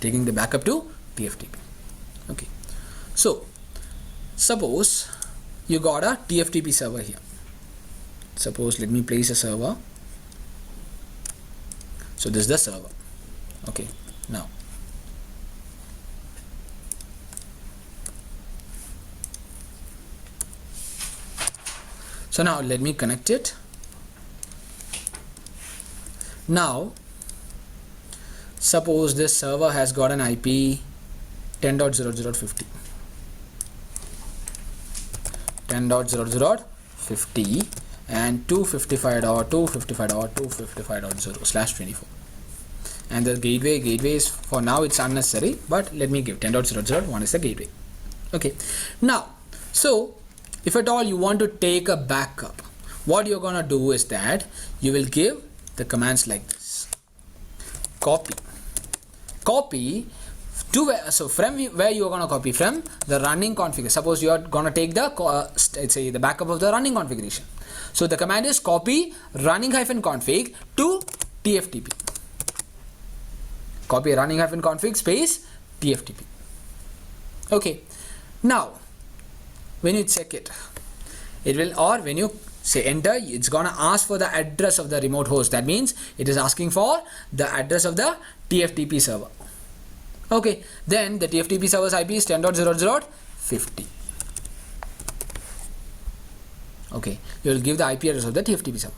A: Taking the backup to TFTP. Okay, so suppose you got a TFTP server here. Suppose, let me place a server. So this is the server. Okay, now let me connect it. Now suppose this server has got an IP 10.0050 and 255.255.255.0/24, and the gateway is, for now it's unnecessary, but let me give 10.0.0.1 is the gateway. Okay, now so if at all you want to take a backup, what you're gonna do is that you will give the commands like this: copy to where, so from where you are going to copy, from the running configuration. Suppose you are going to take the let's say the backup of the running configuration. So the command is copy running-config to TFTP. Copy running-config space TFTP. Okay, now when you check it, it will, or when you say enter, it's gonna ask for the address of the remote host. That means it is asking for the address of the TFTP server. Okay, then the TFTP server's IP is 10.0.0.50. Okay, you will give the IP address of the TFTP server.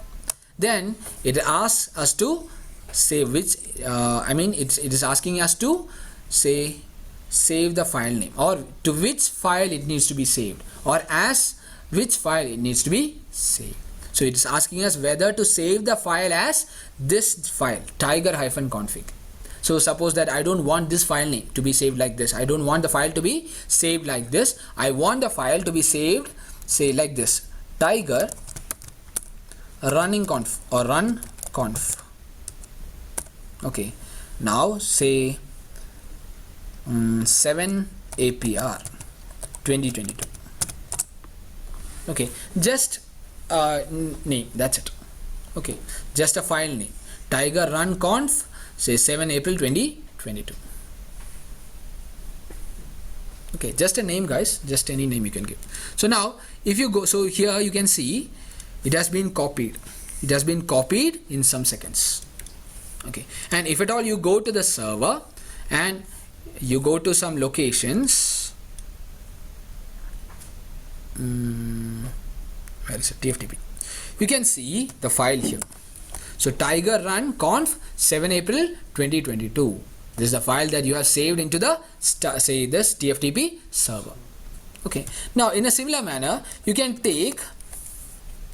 A: Then it asks us to say which it is asking us to say save the file name, or to which file it needs to be saved, or as which file it needs to be saved. So it is asking us whether to save the file as this file, tiger-config. So suppose that I don't want this file name to be saved like this. I don't want the file to be saved like this. I want the file to be saved, say like this: tiger running conf or run conf. Okay, now say 7 APR 2022. Okay, just name, that's it. Okay, just a file name, tiger run conf, say 7 April 2022. Okay, just a name guys, just any name you can give. So now if you go, so here you can see it has been copied. It has been copied in some seconds. Okay, and if at all you go to the server and you go to some locations, where is it? TFTP. You can see the file here. So tiger run conf 7 April 2022. This is the file that you have saved into the say this TFTP server. Okay. Now in a similar manner, you can take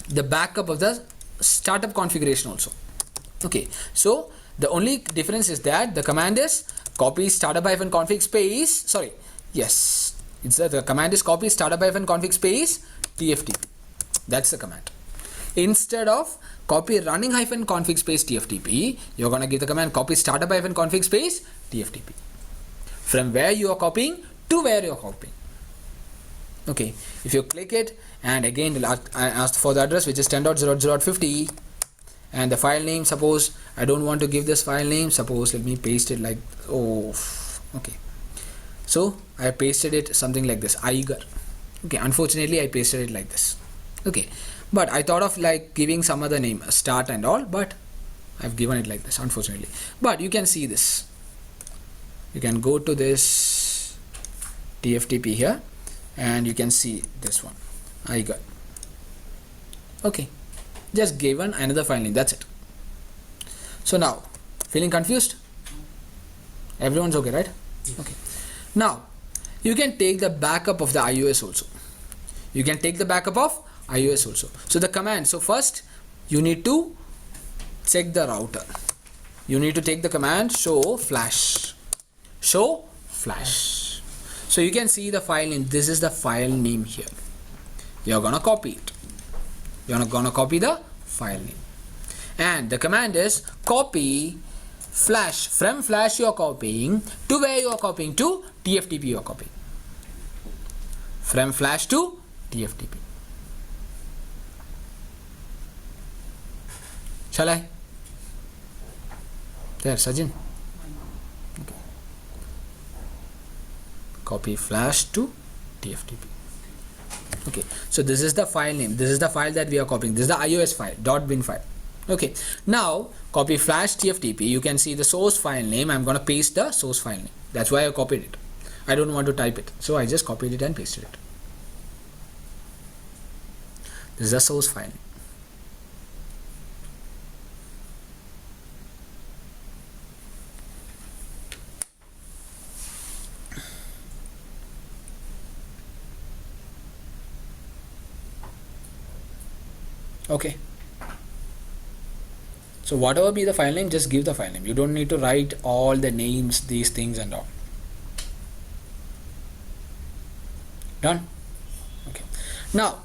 A: the backup of the startup configuration also. Okay. So the only difference is that the command is copy startup-config space. Sorry. Yes. It's the command is copy startup-config space TFTP. That's the command. Instead of copy running-config space TFTP, you're going to give the command copy startup-config space TFTP. From where you are copying to where you are copying. Okay, if you click it, and again I asked for the address, which is 10.0.0.50, and the file name, suppose I don't want to give this file name, suppose let me paste it like, okay, so I pasted it something like this, Iger. Okay, unfortunately I pasted it like this. Okay, but I thought of like giving some other name, start and all, but I've given it like this, unfortunately. But you can see this. You can go to this TFTP here, and you can see this one, Iger. Okay, just given another file name, that's it. So now, feeling confused? Everyone's okay, right? Okay. Now, you can take the backup of the iOS also. You can take the backup of iOS also. So the command, so first you need to check the router. You need to take the command show flash. Show flash. So you can see the file name. This is the file name here. You're gonna copy it. You're gonna copy the file name. And the command is copy flash. From flash you are copying to where you are copying to TFTP you are copying. From flash to TFTP. Shall I? There, Sajin. Okay. Copy flash to TFTP. Okay, so this is the file name. This is the file that we are copying. This is the iOS file, .bin file. Okay, now copy flash TFTP. You can see the source file name. I'm gonna paste the source file name. That's why I copied it. I don't want to type it, so I just copied it and pasted it. This is the source file name. Okay, so whatever be the file name, just give the file name. You don't need to write all the names, these things and all. Done? Okay, now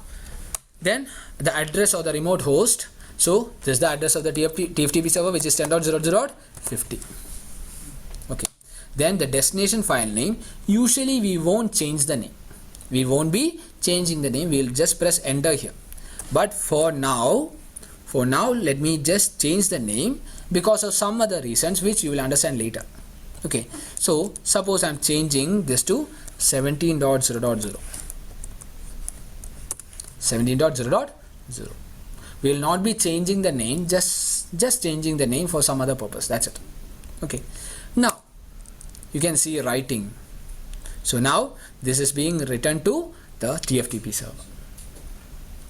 A: then the address of the remote host. So this is the address of the TFTP server, which is 10.0.0.50. Okay, then the destination file name. Usually we won't change the name. We won't be changing the name. We'll just press enter here. But for now, let me just change the name because of some other reasons which you will understand later. Okay, so suppose I'm changing this to 17.0.0. 17.0.0. We will not be changing the name, just changing the name for some other purpose. That's it. Okay, now you can see writing. So now this is being written to the TFTP server.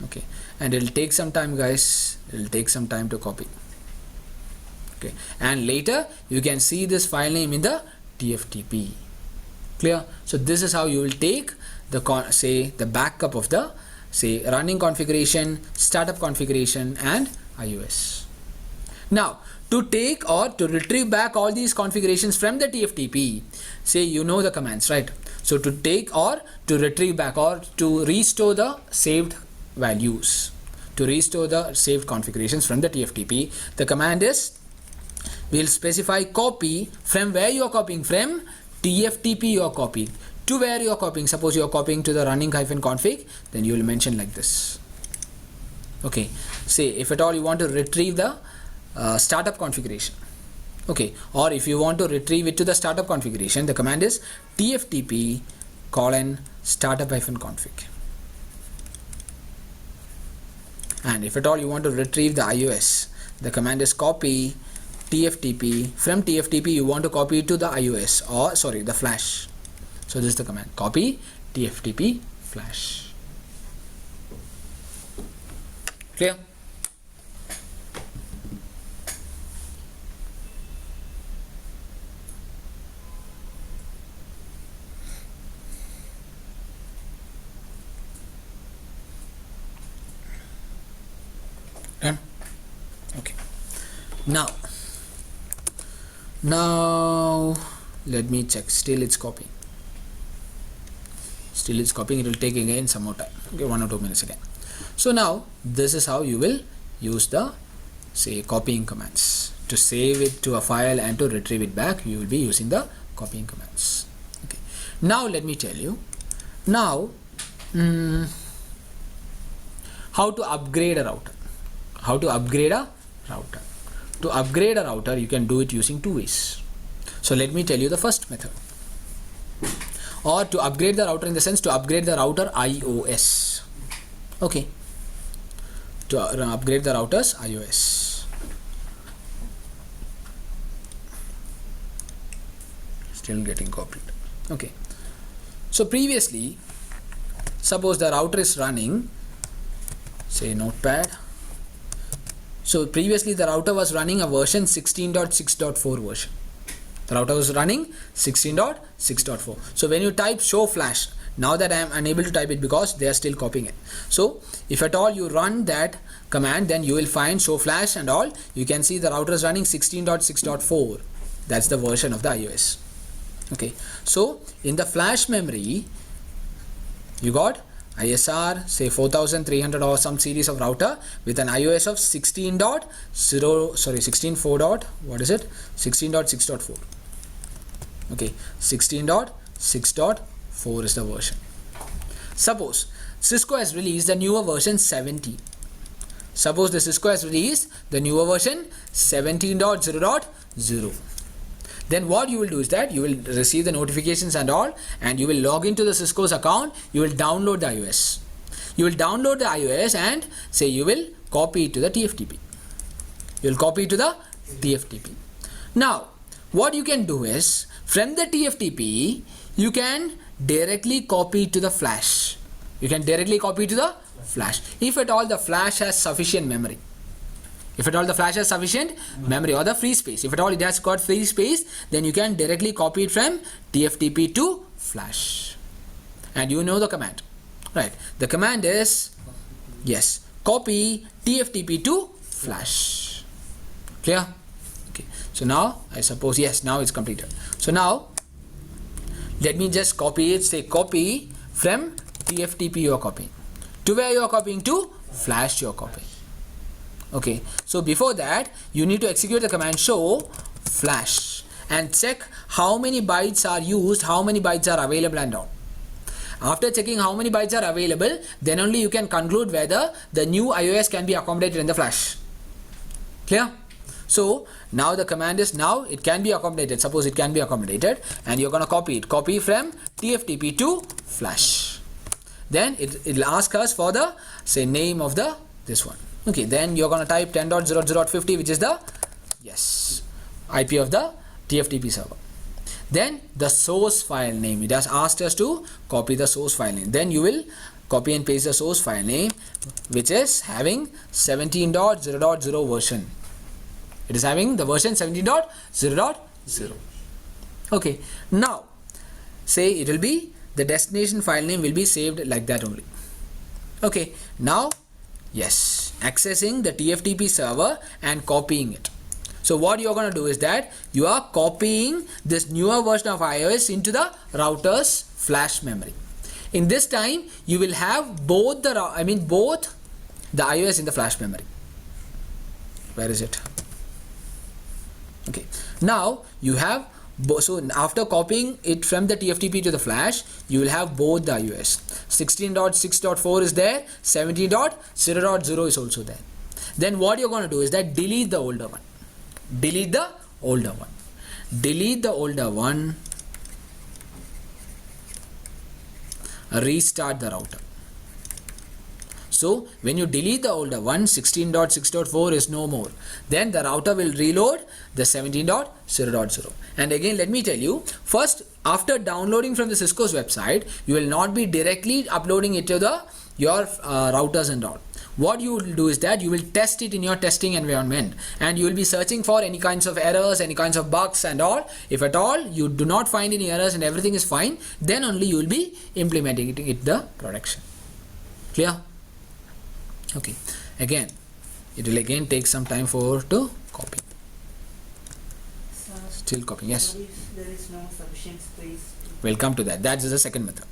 A: Okay, and it will take some time, guys. It will take some time to copy. Okay, and later you can see this file name in the TFTP. Clear? So this is how you will take the the backup of the running configuration, startup configuration, and iOS. Now to take or to retrieve back all these configurations from the TFTP, you know the commands, right? So to take or to retrieve back or to restore the saved values, to restore the saved configurations from the TFTP, the command is, we'll specify copy from where you are copying. From TFTP you are copying to where you are copying. Suppose you are copying to the running-config, then you will mention like this. Okay, if at all you want to retrieve the startup configuration, okay, or if you want to retrieve it to the startup configuration, the command is TFTP startup-config. And if at all you want to retrieve the iOS, the command is copy TFTP. From TFTP you want to copy it to the iOS, or the flash. So this is the command, copy TFTP flash. Clear? Done? Okay. Now let me check. Still it's copying. It will take again some more time. Okay, 1 or 2 minutes again. So now this is how you will use the copying commands. To save it to a file and to retrieve it back, you will be using the copying commands. Okay. Now let me tell you how to upgrade a router. To upgrade a router, you can do it using 2 ways. So let me tell you the first method. Or to upgrade the router, in the sense to upgrade the router iOS. Okay, to upgrade the router's iOS. Still getting copied. Okay, so previously, suppose the router is running, notepad. So previously the router was running a version 16.6.4 version. The router was running 16.6.4. So when you type show flash, Now that I am unable to type it because they are still copying it. So if at all you run that command, then you will find show flash and all. You can see the router is running 16.6.4. That's the version of the iOS. Okay, so in the flash memory, you got ISR, say 4300 or some series of router with an iOS of 16.6.4. Okay, 16.6.4 is the version. Suppose Cisco has released the newer version 17. Suppose the Cisco has released the newer version 17.0.0. Then what you will do is that you will receive the notifications and all, and you will log into the Cisco's account. You will download the iOS. You will download the iOS and say you will copy it to the TFTP. You will copy it to the TFTP. Now, what you can do is from the TFTP, you can directly copy it to the flash. You can directly copy it to the flash. If at all the flash has sufficient memory. If at all the flash has sufficient memory or the free space. If at all it has got free space, then you can directly copy it from TFTP to flash. And you know the command. Right. The command is, yes, copy TFTP to flash. Clear? Okay. So now I suppose, yes, now it's completed. So now let me just copy it. Say copy from TFTP you are copying. To where you are copying? To flash you are copying. Okay, so before that you need to execute the command show flash and check how many bytes are used, how many bytes are available and all. After checking how many bytes are available, then only you can conclude whether the new iOS can be accommodated in the flash. Clear? So now the command is, now it can be accommodated. Suppose it can be accommodated and you're gonna copy it. Copy from TFTP to flash. Then it'll ask us for the, say, name of the this one. Okay, then you're gonna type 10.0.0.50, which is the, yes, IP of the TFTP server. Then the source file name. It has asked us to copy the source file name. Then you will copy and paste the source file name, which is having 17.0.0 version. It is having the version 17.0.0. Okay, now say it will be, the destination file name will be saved like that only. Okay, now yes, accessing the TFTP server and copying it. So what you are going to do is that you are copying this newer version of iOS into the router's flash memory. In this time you will have both the iOS in the flash memory. Where is it? Okay, now you have so after copying it from the TFTP to the flash, you will have both the iOS. 16.6.4 is there, 17.0.0 is also there. Then what you're going to do is that delete the older one. Delete the older one. Delete the older one. Restart the router. So when you delete the older one, 16.6.4 is no more. Then the router will reload the 17.0.0. And again, let me tell you, first, after downloading from the Cisco's website, you will not be directly uploading it to your routers and all. What you will do is that you will test it in your testing environment, and you will be searching for any kinds of errors, any kinds of bugs and all. If at all you do not find any errors and everything is fine, then only you will be implementing it in the production. Clear? Okay, again it will again take some time to copy. Still copying. Yes,
B: What if there is no sufficient space?
A: we'll come to that. That is the second method.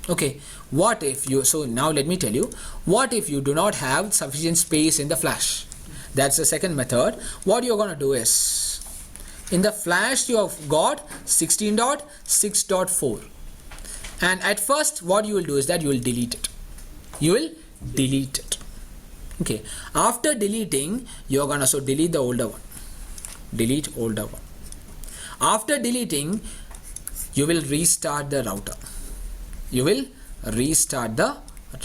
A: Okay, what if you, so now let me tell you, what if you do not have sufficient space in the flash? That's the second method. What you're going to do is, in the flash you have got 16.6.4, and at first what you will do is that you will delete it. You will delete it. Okay, after deleting, you're gonna delete the older one. Delete older one. After deleting, you will restart the router. You will restart the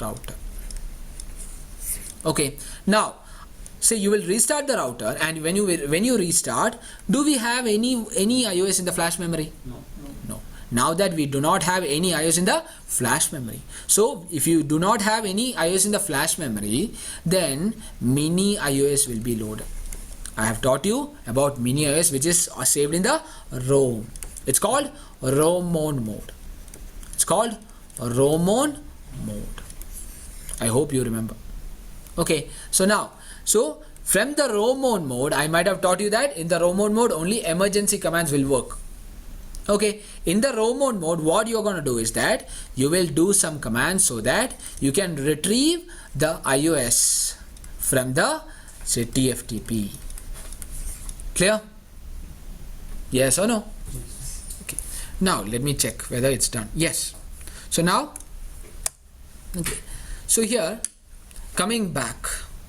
A: router. Okay, now say you will restart the router, and when you restart, do we have any iOS in the flash memory? No. Now that we do not have any iOS in the flash memory, so if you do not have any iOS in the flash memory, then mini iOS will be loaded. I have taught you about mini iOS, which is saved in the ROM. It's called ROM mode. It's called Ramon mode. I hope you remember. Okay, so now, so from the Ramon mode, I might have taught you that in the Ramon mode only emergency commands will work. Okay, in the Ramon mode, what you're going to do is that you will do some commands so that you can retrieve the iOS from the, say, TFTP. Clear? Yes or no? Okay. Now let me check whether it's done. Yes. So now, okay. So here, coming back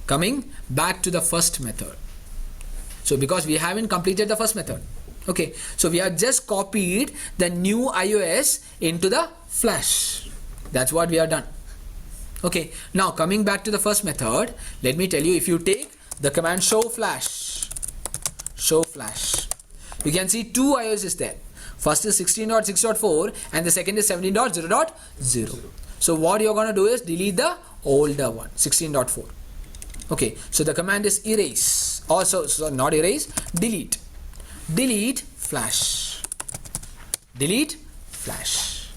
A: to the first method. So because we haven't completed the first method. Okay. So we have just copied the new iOS into the flash. That's what we have done. Okay. Now coming back to the first method, let me tell you, if you take the command show flash, you can see two iOS is there. First is 16.6.4 and the second is 17.0.0. So what you're going to do is delete the older one, 16.4. Okay, so the command is erase. Also, so not erase, delete. Delete flash. Delete flash.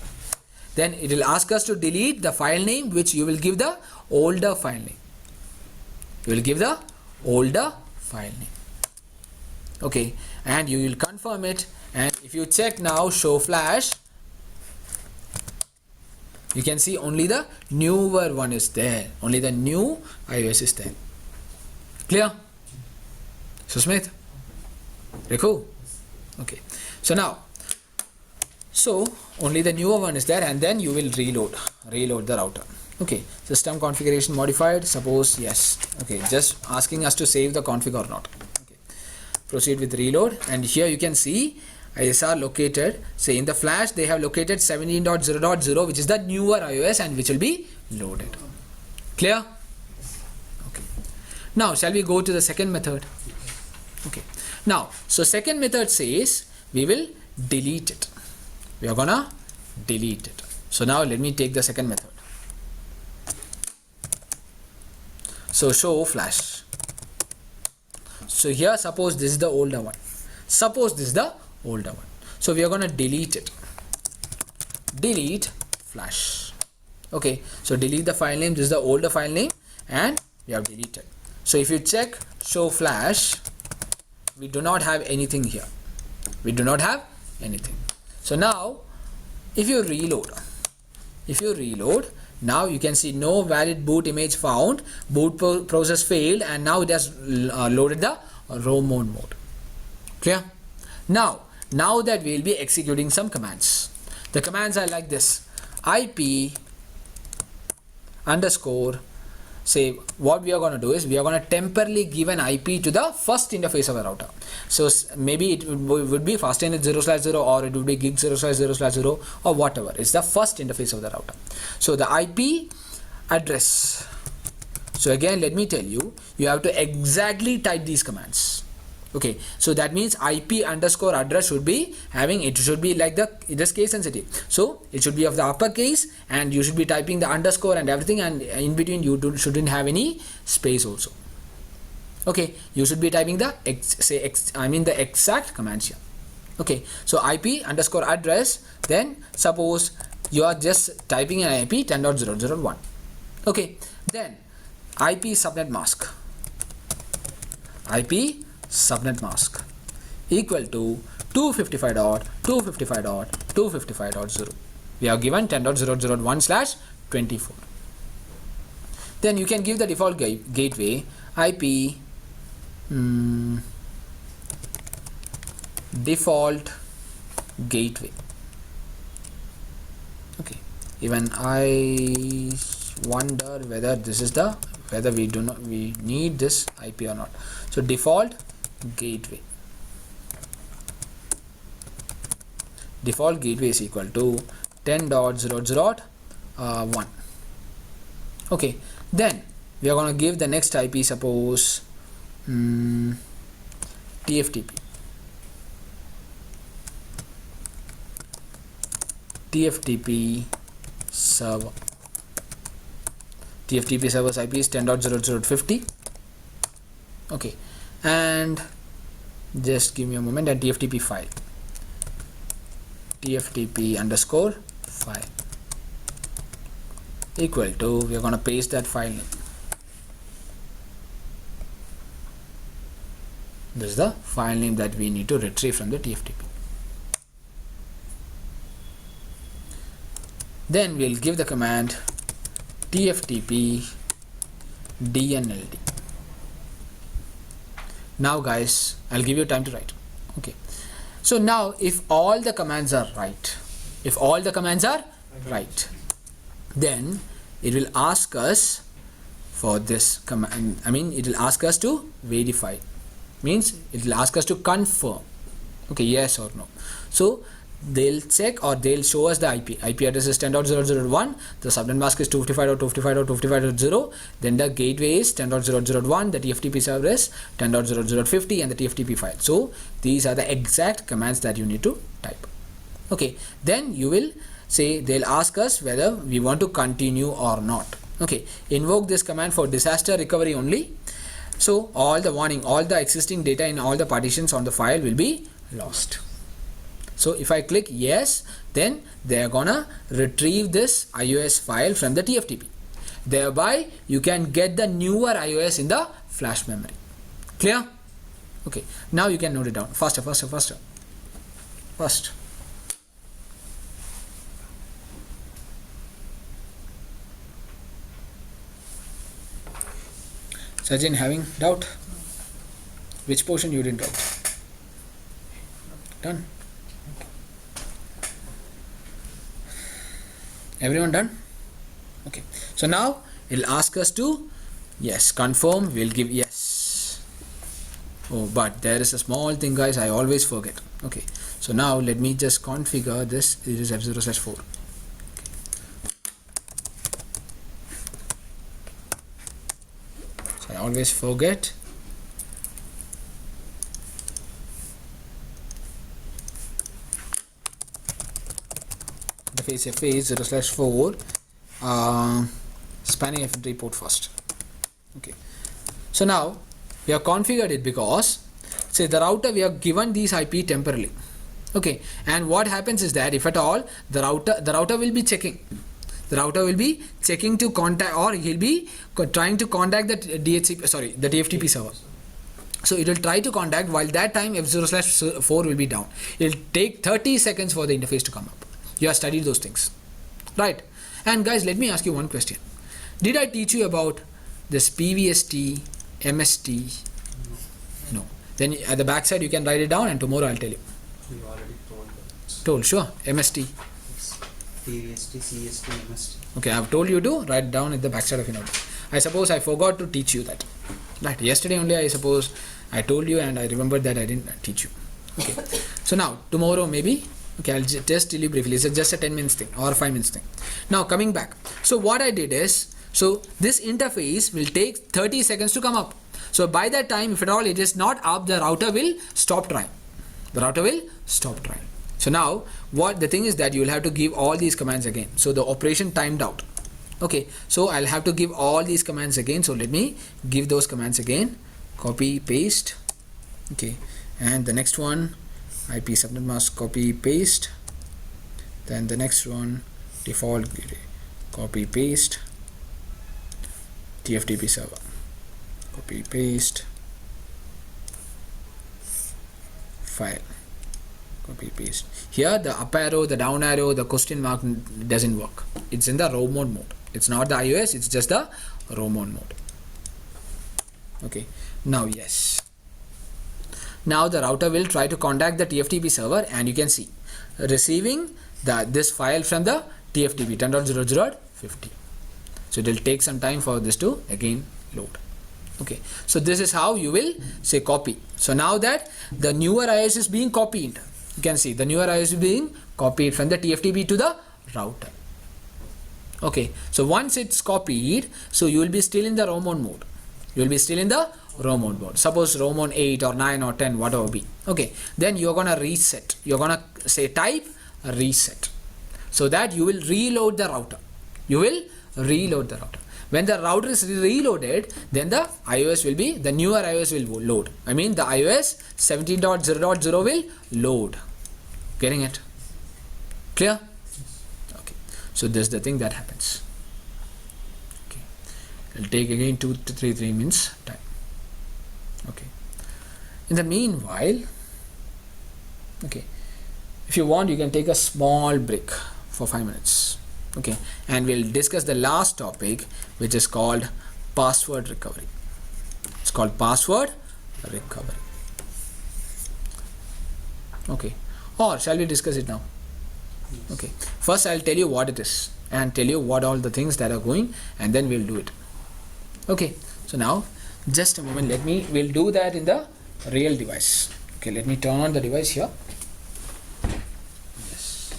A: Then it will ask us to delete the file name, which you will give the older file name. You will give the older file name. Okay, and you will confirm it, and if you check now show flash, you can see only the newer one is there, only the new iOS is there. Clear? Susmit? Rekhu? Okay, so now, so only the newer one is there, and then you will reload the router. Okay, system configuration modified, suppose yes. Okay, just asking us to save the config or not. Proceed with reload, and here you can see ISR located, say in the flash they have located 17.0.0, which is the newer iOS and which will be loaded. Clear? Okay. Now shall we go to the second method? Okay. Now, so second method says we will delete it. We are gonna delete it. So now let me take the second method. So show flash. So here suppose this is the older one. Suppose this is the older one. So we are going to delete it. Delete flash. Okay. So delete the file name. This is the older file name and we have deleted. So if you check show flash, we do not have anything here. We do not have anything. So now if you reload, now you can see no valid boot image found, boot process failed, and now it has loaded the Ramon mode. Clear? Now that we will be executing some commands. The commands are like this: IP underscore, say what we are going to do is we are going to temporarily give an IP to the first interface of a router. So maybe it would be fastnet 0/0 or it would be gig 0/0/0 or whatever. It's the first interface of the router. So the IP address. So again, let me tell you, you have to exactly type these commands. Okay, so that means IP underscore address should be having, it should be like the, it is case sensitive. So it should be of the uppercase and you should be typing the underscore and everything, and in between you shouldn't have any space also. Okay, you should be typing the the exact commands here. Okay, so IP underscore address, then suppose you are just typing an IP 10.0.0.1. Okay, then IP subnet mask. IP subnet mask equal to 255.255.255.0. We have given 10.0.0.1/24. Then you can give the default gateway IP default gateway. Okay, even I wonder whether this is the, whether we need this IP or not. So default gateway is equal to 10.0.0.1. Okay, then we are going to give the next IP, suppose TFTP server. TFTP server's IP is 10.0.0.50. Okay, and just give me a moment, and TFTP file, TFTP underscore file. equal to, we are going to paste that file name. This is the file name that we need to retrieve from the TFTP. Then we'll give the command tftp dnld. Now guys, I'll give you time to write. Okay. So now if all the commands are right, then it will ask us for this command. It will ask us to verify. Means it will ask us to confirm. Okay, yes or no. So they'll check or they'll show us the IP address is 10.0.0.1, the subnet mask is 255.255.255.0, then the gateway is 10.0.0.1, the TFTP server is 10.0.0.50 and the TFTP file. So these are the exact commands that you need to type. Okay, then you will say, they'll ask us whether we want to continue or not. Okay, invoke this command for disaster recovery only. So all the existing data in all the partitions on the file will be lost. So if I click yes, then they are gonna retrieve this iOS file from the TFTP. Thereby you can get the newer iOS in the flash memory. Clear? Okay, now you can note it down. Faster. Fast. Sajin, having doubt? Which portion you didn't doubt? Done? Everyone done? Okay. So now it'll ask us to confirm. We'll give yes. Oh, but there is a small thing, guys. I always forget. Okay. So now let me just configure this. It is F0/4. I always forget. The face FA 0/4 spanning F3 port first. Okay. So now we have configured it because say the router, we have given these IP temporarily. Okay. And what happens is that if at all the router will be checking. The router will be checking to contact, or he'll be trying to contact the the TFTP server. So it will try to contact. While that time F0/4 will be down. It will take 30 seconds for the interface to come up. You have studied those things, right? And guys, let me ask you one question. Did I teach you about this PVST, MST? No. Then at the back side you can write it down, and tomorrow I'll tell you.
C: We already told that.
A: Told, sure. MST.
C: PVST, CST, MST.
A: Okay, I've told you to write down at the backside of your note. I suppose I forgot to teach you that. Right, yesterday only I suppose I told you, and I remembered that I didn't teach you. Okay, so now tomorrow maybe. Okay, I'll just tell you briefly. It's just a 10 minutes thing or 5 minutes thing. Now coming back. So what I did is, so this interface will take 30 seconds to come up. So by that time, if at all it is not up, the router will stop trying. So now what the thing is that you will have to give all these commands again. So the operation timed out. Okay, so I'll have to give all these commands again. So let me give those commands again. Copy, paste. Okay, and the next one, IP subnet mask, copy, paste. Then the next one, default, copy, paste. TFTP server, copy, paste. File, copy, paste. Here the up arrow, the down arrow, the question mark doesn't work. It's in the row mode. It's not the iOS, it's just the row mode. Okay, now yes. Now the router will try to contact the TFTP server, and you can see receiving this file from the TFTP 10.0.0.50. So it will take some time for this to again load. Okay, so this is how you will say copy. So now that the newer iOS is being copied, you can see the newer iOS is being copied from the TFTP to the router. Okay, so once it's copied, so you will be still in the row mode. Suppose row mode 8 or 9 or 10, whatever be. Okay, then you're gonna reset. You're gonna say type reset, so that you will reload the router. When the router is reloaded, then the newer iOS will load. I mean the iOS 17.0.0 will load. Getting it? Clear? Okay. So this is the thing that happens. It'll take again 2 to 3 minutes time. Okay. In the meanwhile, okay, if you want, you can take a small break for 5 minutes. Okay, and we'll discuss the last topic, which is called password recovery. It's called password recovery. Okay, or shall we discuss it now?
C: Yes.
A: Okay, first I'll tell you what it is and tell you what all the things that are going, and then we'll do it. Okay, so now just a moment, we'll do that in the real device. Okay, let me turn on the device here.
C: Yes.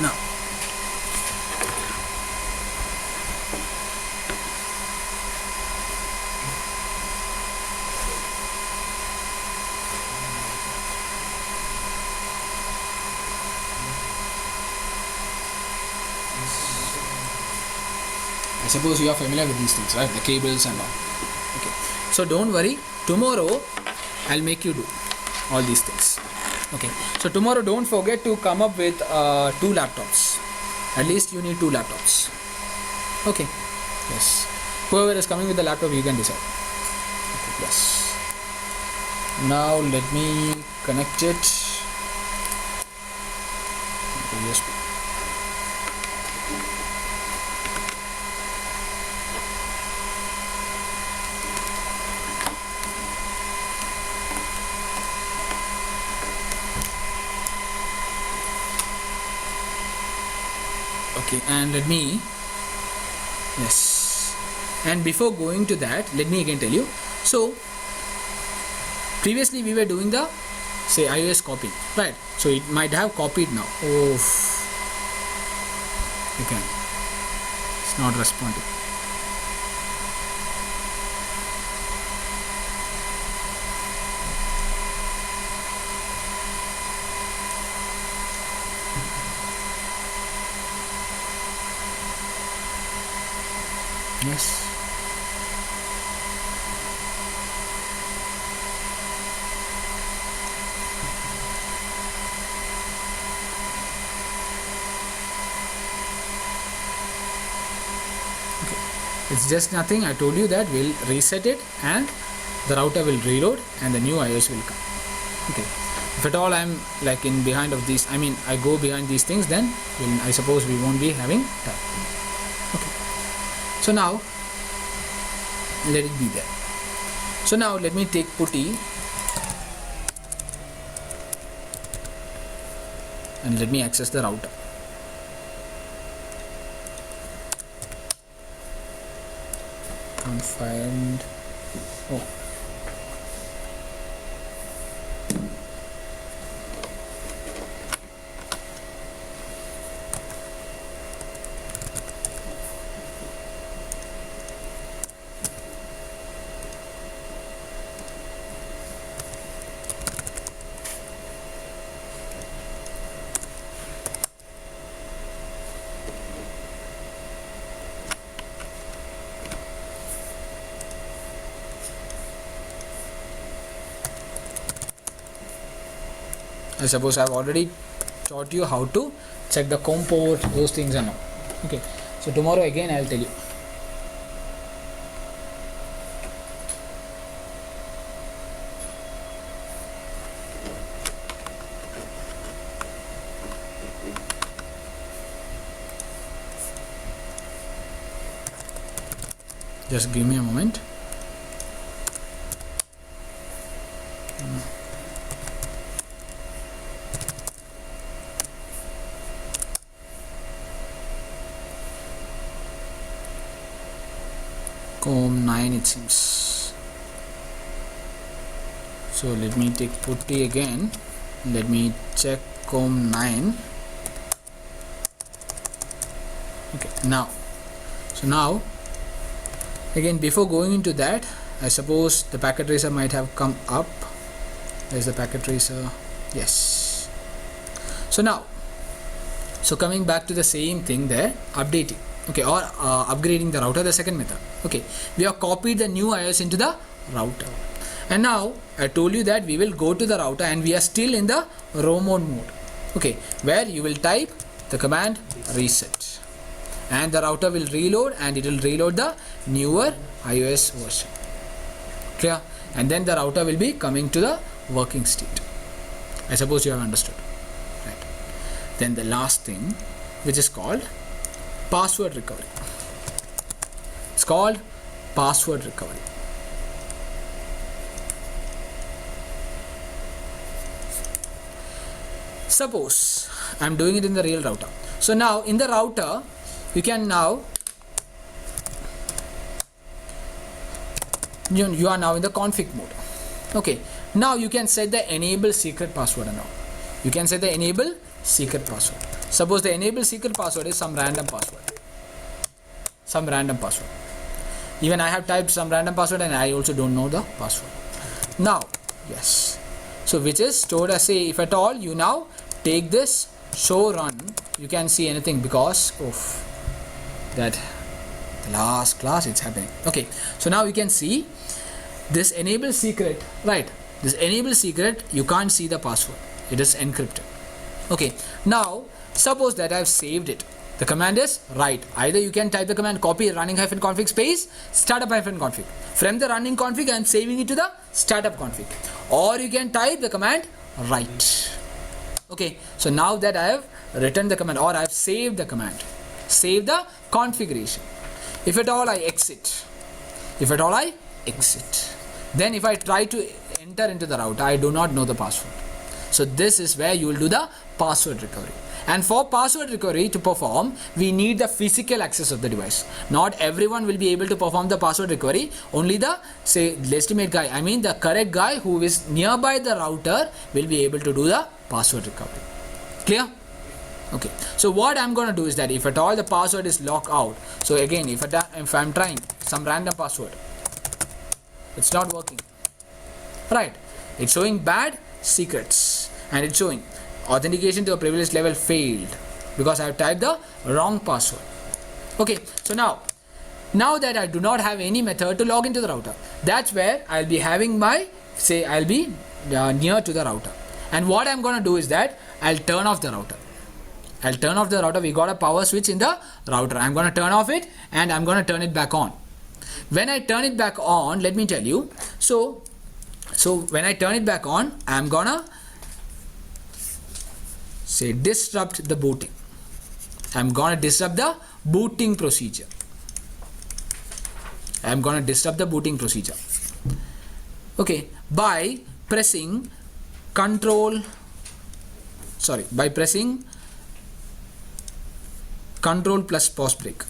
A: Now, I suppose you are familiar with these things, right? The cables and all. Okay, so don't worry. Tomorrow, I'll make you do all these things. Okay, so tomorrow don't forget to come up with 2 laptops. At least you need 2 laptops. Okay, yes. Whoever is coming with the laptop, you can decide. Okay, yes. Now let me connect it. Okay, USB. Okay, and let me, yes, and before going to that, let me again tell you. So previously we were doing the, say, iOS copy, right? So it might have copied now. Oh, okay, it's not responding. Yes. Okay. It's just nothing. I told you that we'll reset it and the router will reload and the new iOS will come. Okay. If at all I'm like in behind of these, I mean I go behind these things, then I suppose we won't be having that. Okay. So now let it be there. So now let me take putty and let me access the router. Can't find. Oh. I suppose I've already taught you how to check the COM port, those things and all. Okay, so tomorrow again I'll tell you. Just give me a moment. COM 9 it seems. So let me take putty again. Let me check COM 9. Okay, now. So now again, before going into that, I suppose the packet tracer might have come up. There's the packet tracer. Yes. So now, so coming back to the same thing there, updating. Okay, or upgrading the router, the second method. Okay, we have copied the new iOS into the router. And now I told you that we will go to the router and we are still in the roam on mode. Okay, where you will type the command reset and the router will reload and it will reload the newer iOS version. Clear? And then the router will be coming to the working state. I suppose you have understood. Right. Then the last thing, which is called password recovery. It's called password recovery. Suppose I'm doing it in the real router. So now in the router, you can now, you are now in the config mode. Okay, now you can set the enable secret password now. You can set the enable secret password. Suppose the enable secret password is some random password. Some random password. Even I have typed some random password and I also don't know the password. Now, yes. So which is stored as, say, if at all you now take this show run, you can see anything because of that the last class it's happening. Okay, so now you can see this enable secret, right? This enable secret, you can't see the password. It is encrypted. Okay, now suppose that I've saved it. The command is write. Either you can type the command copy running-config space startup-config. From the running config, I am saving it to the startup config. Or you can type the command write. Okay, so now that I have written the command or I have saved the command, save the configuration. If at all I exit, then if I try to enter into the router, I do not know the password. So this is where you will do the password recovery. And for password recovery to perform, we need the physical access of the device. Not everyone will be able to perform the password recovery. Only the, say, legitimate guy, I mean the correct guy who is nearby the router will be able to do the password recovery. Clear? Okay. So what I'm going to do is that if at all the password is locked out, so again, if I'm trying some random password, it's not working. Right? It's showing bad secrets and it's showing authentication to a privilege level failed because I have typed the wrong password. Okay, so now that I do not have any method to log into the router, that's where I'll be having my, say, I'll be near to the router. And what I'm going to do is that I'll turn off the router. We got a power switch in the router. I'm going to turn off it and I'm going to turn it back on. When I turn it back on, let me tell you. So when I turn it back on, I'm going to say disrupt the booting. I'm going to disrupt the booting procedure. Okay, by pressing control plus pause break.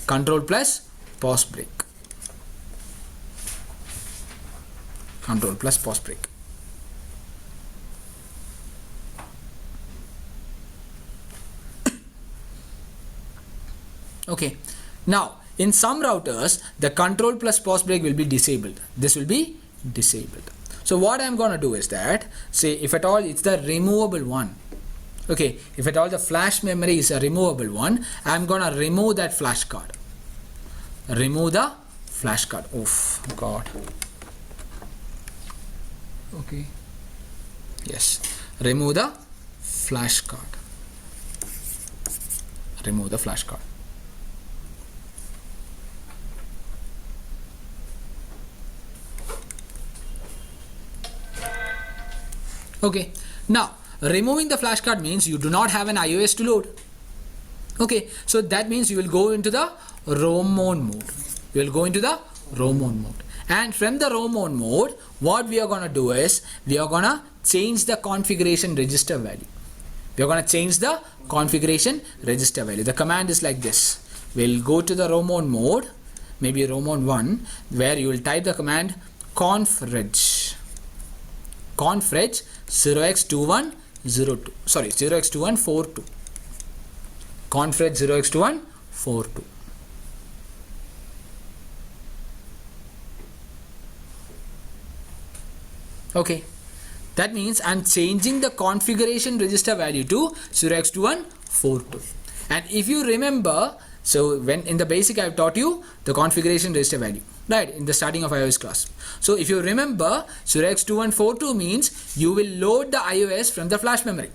A: Control plus pause break. Okay, now in some routers the control plus pause break will be disabled. This will be disabled. So what I'm going to do is that, say, if at all it's the removable one, okay, if at all the flash memory is a removable one, I'm going to remove that flash card. Remove the flash card. Oh God. Okay. Yes. Remove the flash card. Okay, now removing the flash card means you do not have an iOS to load. Okay, so that means you will go into the roam on mode. And from the roam on mode, what we are going to do is we are going to change the configuration register value. The command is like this. We'll go to the roam on mode, maybe roam on 1, where you will type the command confreg 0x2102. Sorry, 0x2142. Confreg 0x2142. Okay, that means I'm changing the configuration register value to 0x2142. And if you remember, so when in the basic I've taught you the configuration register value. right, in the starting of iOS class. So if you remember, 0x2142 means you will load the iOS from the flash memory,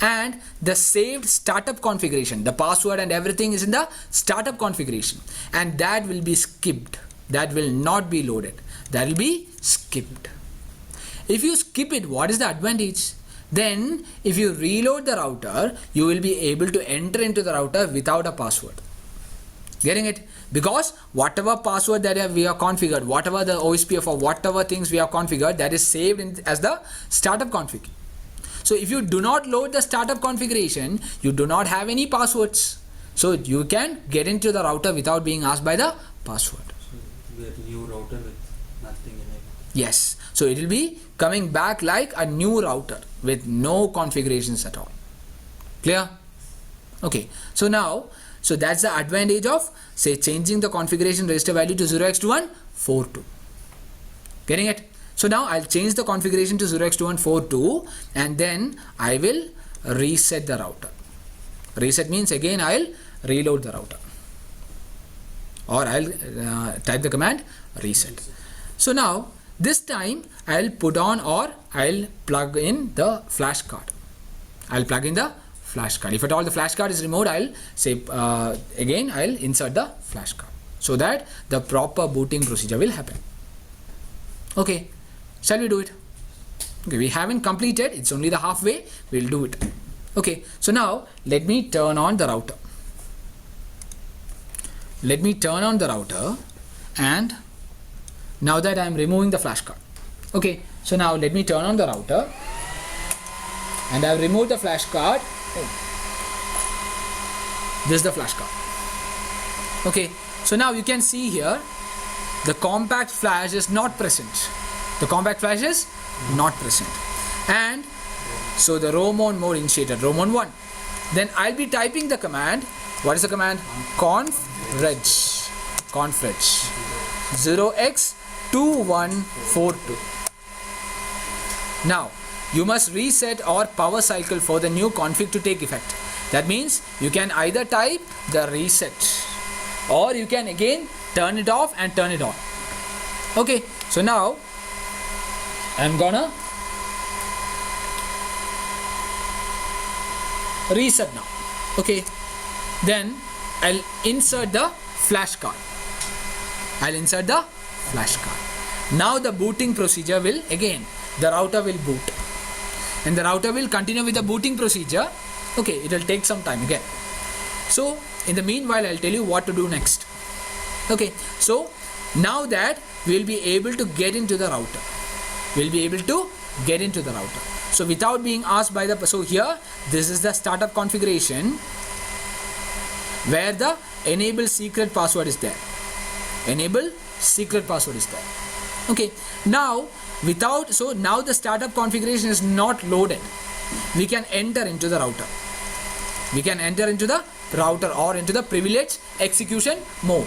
A: and the saved startup configuration, the password and everything is in the startup configuration, and that will be skipped. That will not be loaded. That will be skipped. If you skip it, what is the advantage? Then if you reload the router, you will be able to enter into the router without a password. Getting it? Because whatever password that we have configured, whatever the OSPF or whatever things we have configured, that is saved as the startup config. So if you do not load the startup configuration, you do not have any passwords. So you can get into the router without being asked by the password.
C: So we have new router with nothing in it.
A: Yes. So it will be coming back like a new router with no configurations at all. Clear? Okay. So now, so that's the advantage of, say, changing the configuration register value to 0x2142. Getting it? So now I'll change the configuration to 0x2142 and then I will reset the router. Reset means again I'll reload the router, or I'll type the command reset. So now this time I'll put on, or I'll plug in the flash card. I'll plug in the flash card. If at all the flash card is removed, I'll say again I'll insert the flash card so that the proper booting procedure will happen. Okay, shall we do it? Okay, we haven't completed, it's only the halfway, we'll do it. Okay, so now let me turn on the router. Let me turn on the router, and now that I'm removing the flash card. Okay, so now let me turn on the router, and I've removed the flash card. Oh. This is the flash card. Okay, so now you can see here the compact flash is not present. The compact flash is not present, and so the ROM on mode initiated, ROM on 1. Then I'll be typing the command. What is the command? Confreg 0x2142. Now you must reset or power cycle for the new config to take effect. That means you can either type the reset, or you can again turn it off and turn it on. Okay, so now I'm gonna reset now. Okay, then I'll insert the flash card. Now the booting procedure will, again the router will boot, and the router will continue with the booting procedure. Okay, it will take some time again. So in the meanwhile, I'll tell you what to do next. Okay, so now that we'll be able to get into the router, so without being asked by the, so here this is the startup configuration where the enable secret password is there. Okay, now without, so now the startup configuration is not loaded. We can enter into the router. Or into the privilege execution mode.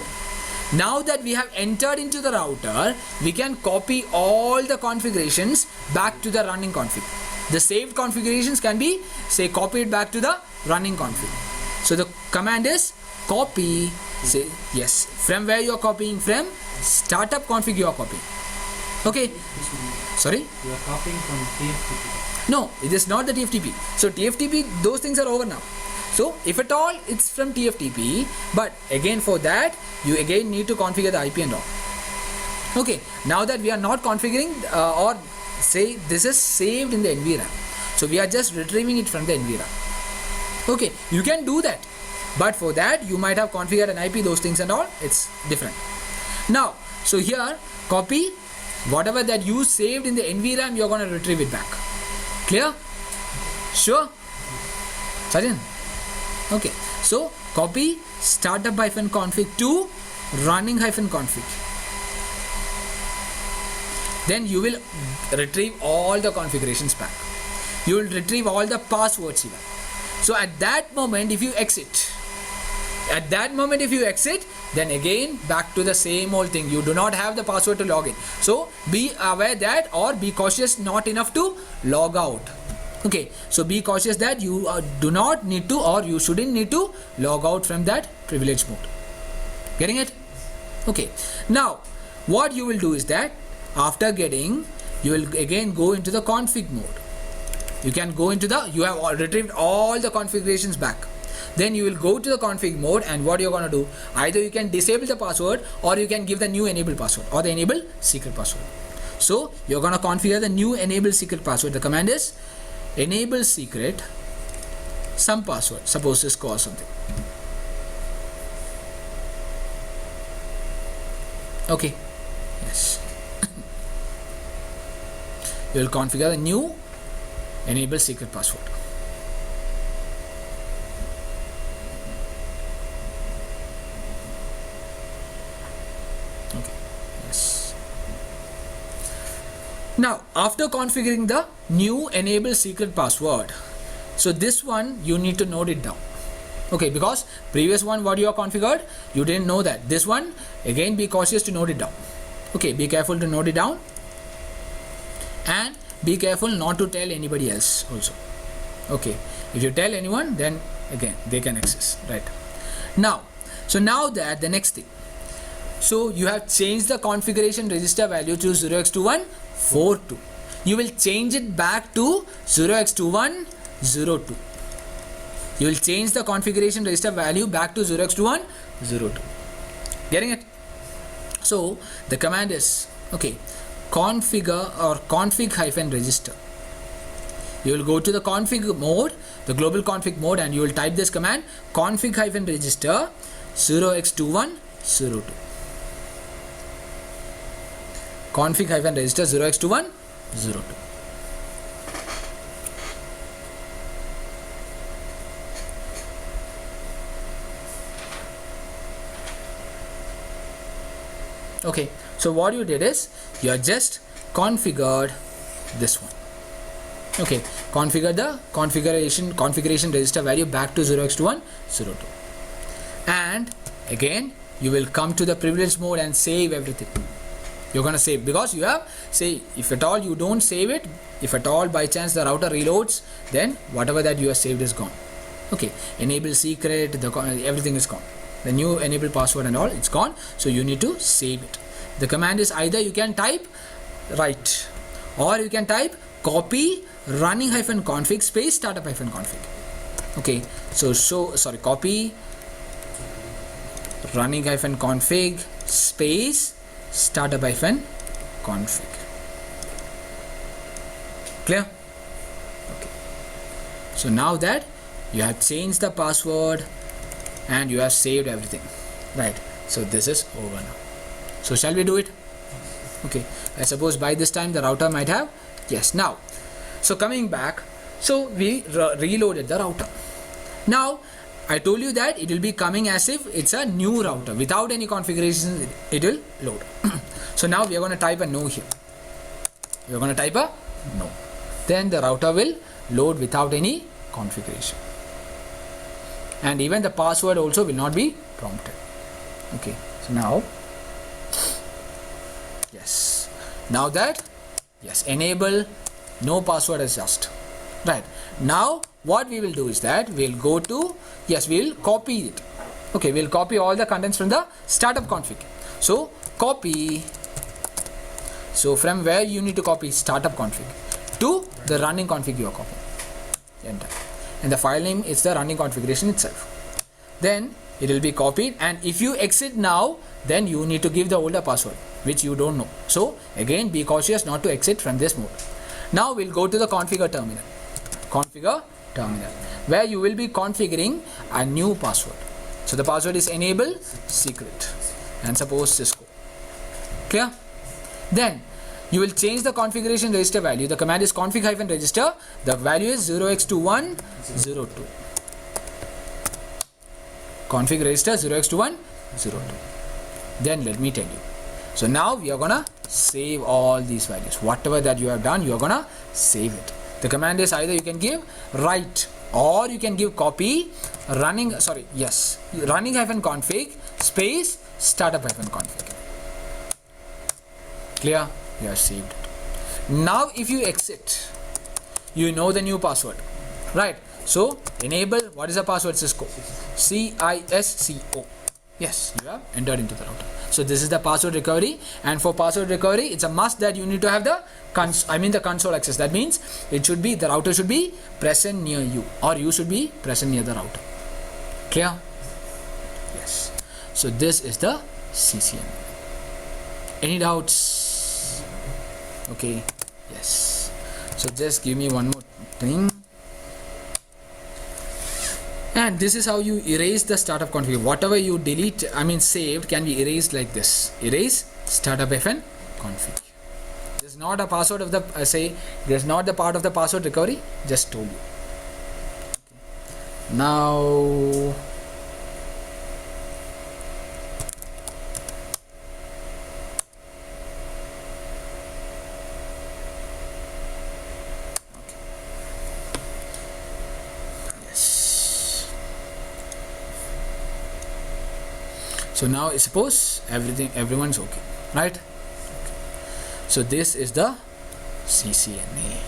A: Now that we have entered into the router, we can copy all the configurations back to the running config. The saved configurations can be, say, copied back to the running config. So the command is copy, say yes, from where you are copying, from startup config you are copying. Okay, sorry?
C: You are copying from TFTP.
A: No, it is not the TFTP. So TFTP, those things are over now. So if at all it's from TFTP, but again for that you again need to configure the IP and all. Okay, now that we are not configuring or say this is saved in the NVRAM, so we are just retrieving it from the NVRAM. Okay, you can do that, but for that you might have configured an IP, those things and all, it's different. Now, so here copy whatever that you saved in the NVRAM, you're going to retrieve it back. Clear? Sure? Sajjan? Okay, so copy startup-config to running-config. Then you will retrieve all the configurations back. You will retrieve all the passwords even. So at that moment, if you exit, then again back to the same old thing. You do not have the password to log in. So be aware that, or be cautious not enough to log out. Okay, so be cautious that you do not need to, or you shouldn't need to log out from that privilege mode. Getting it? Okay, now what you will do is that after getting, you will again go into the config mode. You can go into the, you have retrieved all the configurations back. Then you will go to the config mode, and what you're going to do, either you can disable the password or you can give the new enable password or the enable secret password. So you're going to configure the new enable secret password. The command is enable secret some password, suppose Cisco or something. Okay, yes. You will configure the new enable secret password. Okay, yes. Now after configuring the new enable secret password, so this one you need to note it down. Okay, because previous one what you are configured, you didn't know that. This one again, be cautious to note it down. Okay, be careful to note it down, and be careful not to tell anybody else also. Okay, if you tell anyone, then again they can access, right? Now, so now that the next thing, so you have changed the configuration register value to 0x2142. You will change it back to 0x2102. You will change the configuration register value back to 0x2102. Getting it? So the command is, okay, configure or config hyphen register. You will go to the config mode, the global config mode, and you will type this command config hyphen register 0x2102. Config hyphen register 0x2102. Okay, so what you did is you are just configured this one. Okay, configure the configuration register value back to 0x2102, and again you will come to the privilege mode and save everything. You're gonna save, because you have, say, if at all you don't save it, if at all by chance the router reloads, then whatever that you have saved is gone. Okay, enable secret, everything is gone. The new enable password and all, it's gone. So you need to save it. The command is either you can type write, or you can type copy running hyphen config space startup hyphen config. Okay, so sorry, copy running hyphen config space startup hyphen config. Clear? Okay, so now that you have changed the password and you have saved everything, right? So this is over now. So shall we do it? Okay, I suppose by this time the router might have, yes. Now, so coming back, so we reloaded the router. Now I told you that it will be coming as if it's a new router without any configuration. It will load. So now we are going to type a no here. We are going to type a no. Then the router will load without any configuration, and even the password also will not be prompted. Okay, so now, yes, now that, yes, enable no password adjust, right? Now what we will do is that we'll go to, yes, we'll copy it. Okay, we'll copy all the contents from the startup config. So copy, so from where you need to copy startup config to the running config you are copying. Enter. And the file name is the running configuration itself. Then it will be copied, and if you exit now, then you need to give the older password which you don't know. So again, be cautious not to exit from this mode. Now we'll go to the configure terminal. Configure terminal, where you will be configuring a new password. So the password is enable secret and suppose Cisco. Clear? Then you will change the configuration register value. The command is config hyphen register. The value is 0x2102. Config register 0x2102. Then let me tell you. So now we are gonna save all these values. Whatever that you have done, you are gonna save it. The command is either you can give write, or you can give copy running hyphen config space startup hyphen config. Clear? You have saved it. Now if you exit, you know the new password, right? So enable, what is the password? Cisco, CISCO. Yes, you have entered into the router. So this is the password recovery, and for password recovery it's a must that you need to have the the console access. That means it should be, the router should be present near you, or you should be present near the router. Clear? Yes. So this is the CCNA. Any doubts? Okay. Yes. So just give me one more thing. And this is how you erase the startup config. Whatever you delete, saved, can be erased like this. Erase startup fn config. This is not a password of the this is not the part of the password recovery. Just told you. Now so now suppose everyone's okay, right? So this is the CCNA.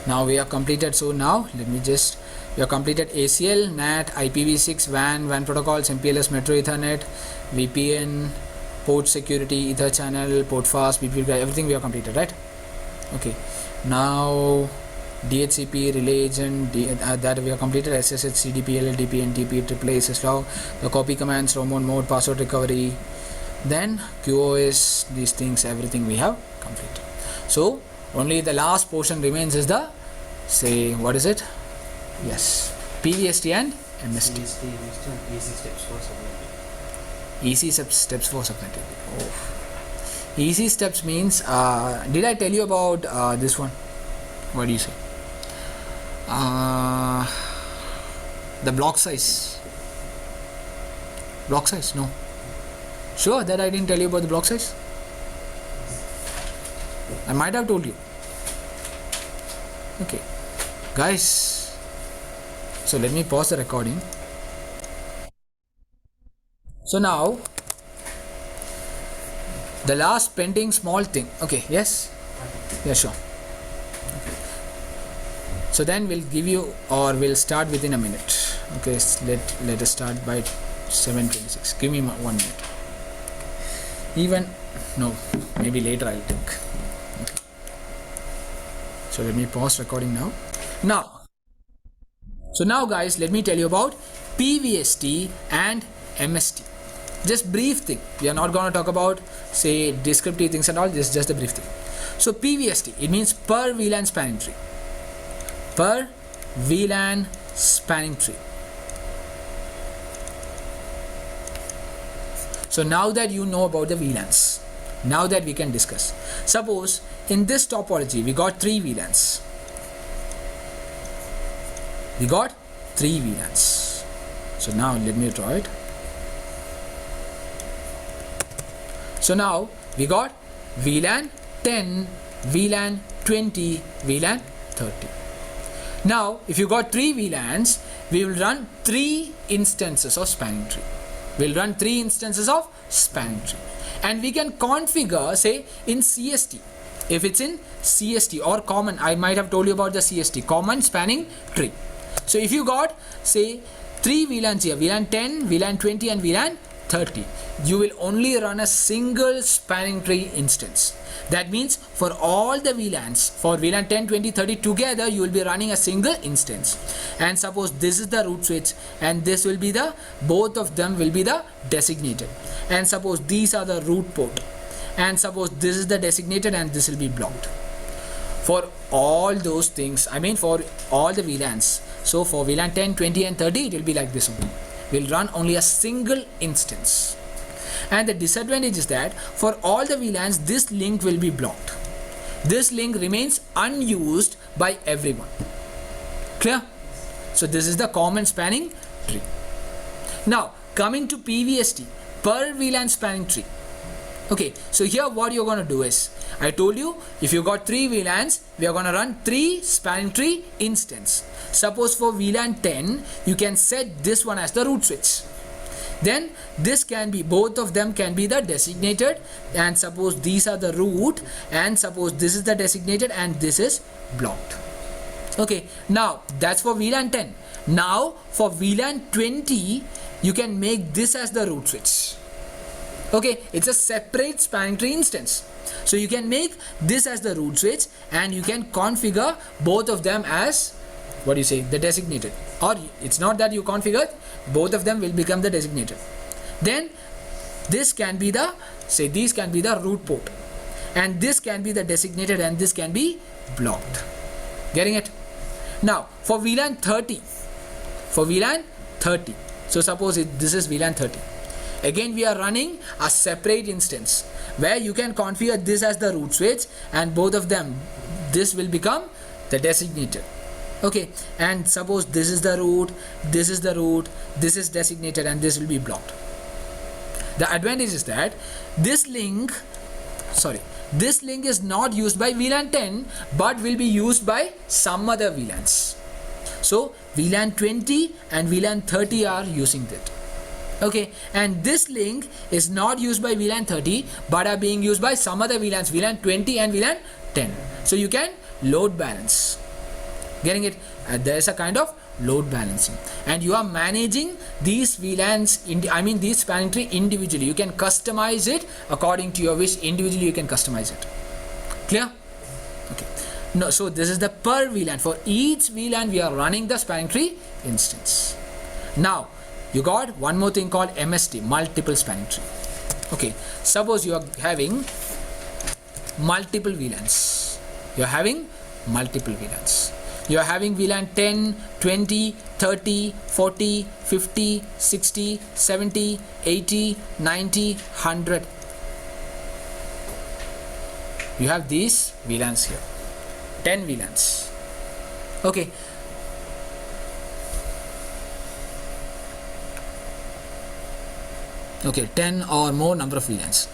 A: Now we have completed. So now let me just, we have completed ACL, NAT, IPv6, WAN protocols, MPLS, Metro Ethernet, VPN, port security, Ether channel, port fast, BPV, everything we have completed, right? Okay. Now DHCP, relay agent, that we have completed. SSH, CDP, LLDP, NTP, AAA, syslog, the copy commands, ROM on mode, password recovery, then QoS, these things, everything we have completed. So only the last portion remains is the, what is it? Yes, PVST and MST.
C: PVST, MST and easy steps for submitting.
A: Easy steps for submitting. Oh. Easy steps means, did I tell you about this one? What do you say? The block size. Block size? No. Sure that I didn't tell you about the block size? I might have told you. Okay. Guys. So let me pause the recording. So now, the last pending small thing. Okay, yes? Yeah, sure. So then we'll give you, or we'll start within a minute. Okay, let us start by 7:26. Give me 1 minute. Even, no, maybe later I'll think. Okay. So let me pause recording now. So now guys, let me tell you about PVST and MST. Just brief thing. We are not going to talk about descriptive things and all. This is just a brief thing. So PVST, it means per VLAN spanning tree. Per VLAN spanning tree. So now that you know about the VLANs, now that we can discuss. Suppose in this topology we got 3 VLANs. We got 3 VLANs. So now let me draw it. So now we got VLAN 10, VLAN 20, VLAN 30. Now if you got 3 VLANs, we will run 3 instances of spanning tree. We'll run 3 instances of spanning tree. And we can configure, say, in CST. If it's in CST or common, I might have told you about the CST, common spanning tree. So if you got, say, 3 VLANs here, VLAN 10, VLAN 20 and VLAN 30, you will only run a single spanning tree instance. That means for all the VLANs, for VLAN 10, 20, 30 together, you will be running a single instance. And suppose this is the root switch and this will be the, both of them will be the designated. And suppose these are the root port. And suppose this is the designated and this will be blocked. For all those things, for all the VLANs. So for VLAN 10, 20 and 30, it will be like this only. We'll run only a single instance. And the disadvantage is that for all the VLANs, this link will be blocked. This link remains unused by everyone. Clear? So this is the common spanning tree. Now coming to PVST, per VLAN spanning tree. Okay, so here what you're going to do is, I told you if you got 3 VLANs, we are going to run 3 spanning tree instance. Suppose for VLAN 10, you can set this one as the root switch. Then this can be, both of them can be the designated, and suppose these are the root, and suppose this is the designated and this is blocked. Okay, now that's for VLAN 10. Now for VLAN 20, you can make this as the root switch. Okay, it's a separate spanning tree instance. So you can make this as the root switch, and you can configure both of them as, what do you say, the designated. Or it's not that you configure, both of them will become the designated. Then this can be the, say these can be the root port, and this can be the designated, and this can be blocked. Getting it? Now for VLAN 30, so suppose this is VLAN 30. Again we are running a separate instance where you can configure this as the root switch, and both of them, this will become the designated. Okay, and suppose this is the root, this is the root, this is designated, and this will be blocked. The advantage is that this link is not used by VLAN 10 but will be used by some other VLANs. So VLAN 20 and VLAN 30 are using that. Okay, and this link is not used by VLAN 30 but are being used by some other VLANs, VLAN 20 and VLAN 10. So you can load balance. Getting it? There is a kind of load balancing, and you are managing these VLANs, these spanning tree individually. You can customize it according to your wish. Individually you can customize it. Clear? Okay. No, so this is the per VLAN. For each VLAN we are running the spanning tree instance. Now you got one more thing called MST, multiple spanning tree. Okay, suppose you are having multiple VLANs. You are having VLAN 10, 20, 30, 40, 50, 60, 70, 80, 90, 100. You have these VLANs here. 10 VLANs. Okay. Okay, 10 or more number of VLANs.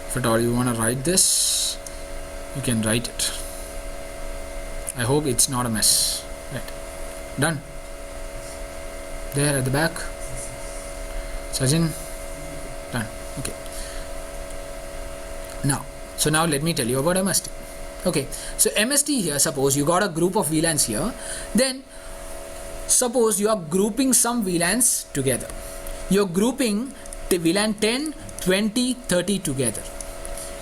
A: If at all you want to write this, you can write it. I hope it's not a mess. Right, done. There at the back, Sajin, done. Okay. Now let me tell you about MST. Okay, so MST here, suppose you got a group of VLANs here, then suppose you are grouping some VLANs together. You're grouping the VLAN 10, 20, 30 together,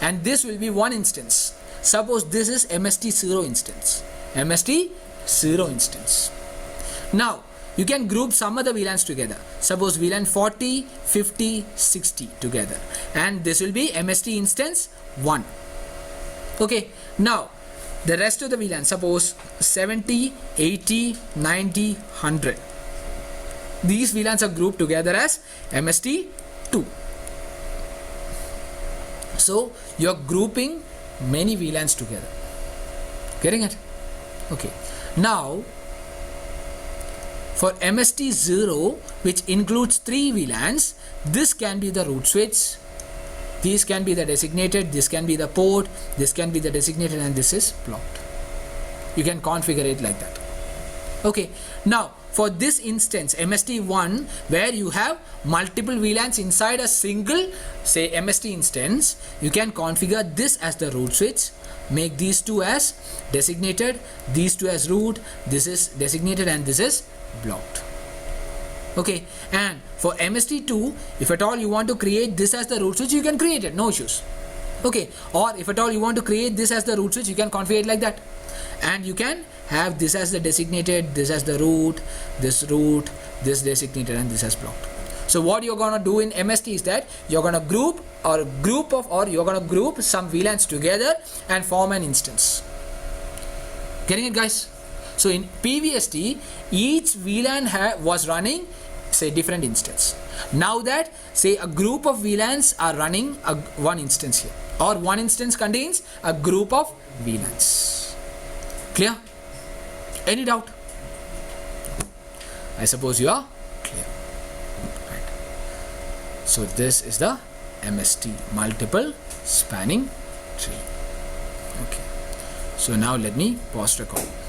A: and this will be one instance. Suppose this is MST 0 instance. Now you can group some other VLANs together. Suppose VLAN 40, 50, 60 together, and this will be MST instance 1. Okay, now the rest of the VLAN, suppose 70, 80, 90, 100. These VLANs are grouped together as MST 2. So you are grouping many VLANs together. Getting it? Okay. Now for MST 0, which includes 3 VLANs, this can be the root switch, these can be the designated, this can be the port, this can be the designated, and this is blocked. You can configure it like that. Okay. Now for this instance MST1, where you have multiple VLANs inside a single, say, MST instance, you can configure this as the root switch, make these two as designated, these two as root, this is designated, and this is blocked. Okay, and for MST2, if at all you want to create this as the root switch, you can create it, no issues. Okay, or if at all you want to create this as the root switch, you can configure it like that, and you can have this as the designated, this as the root, this designated, and this as blocked. So what you're gonna do in MST is that you're gonna group you're gonna group some VLANs together and form an instance. Getting it, guys? So in PVST, each VLAN was running, say, different instance. Now that, say, a group of VLANs are running one instance here, or one instance contains a group of VLANs. Clear? Any doubt? I suppose you are clear. Right. So this is the MST, multiple spanning 3. Okay, so now let me pause record.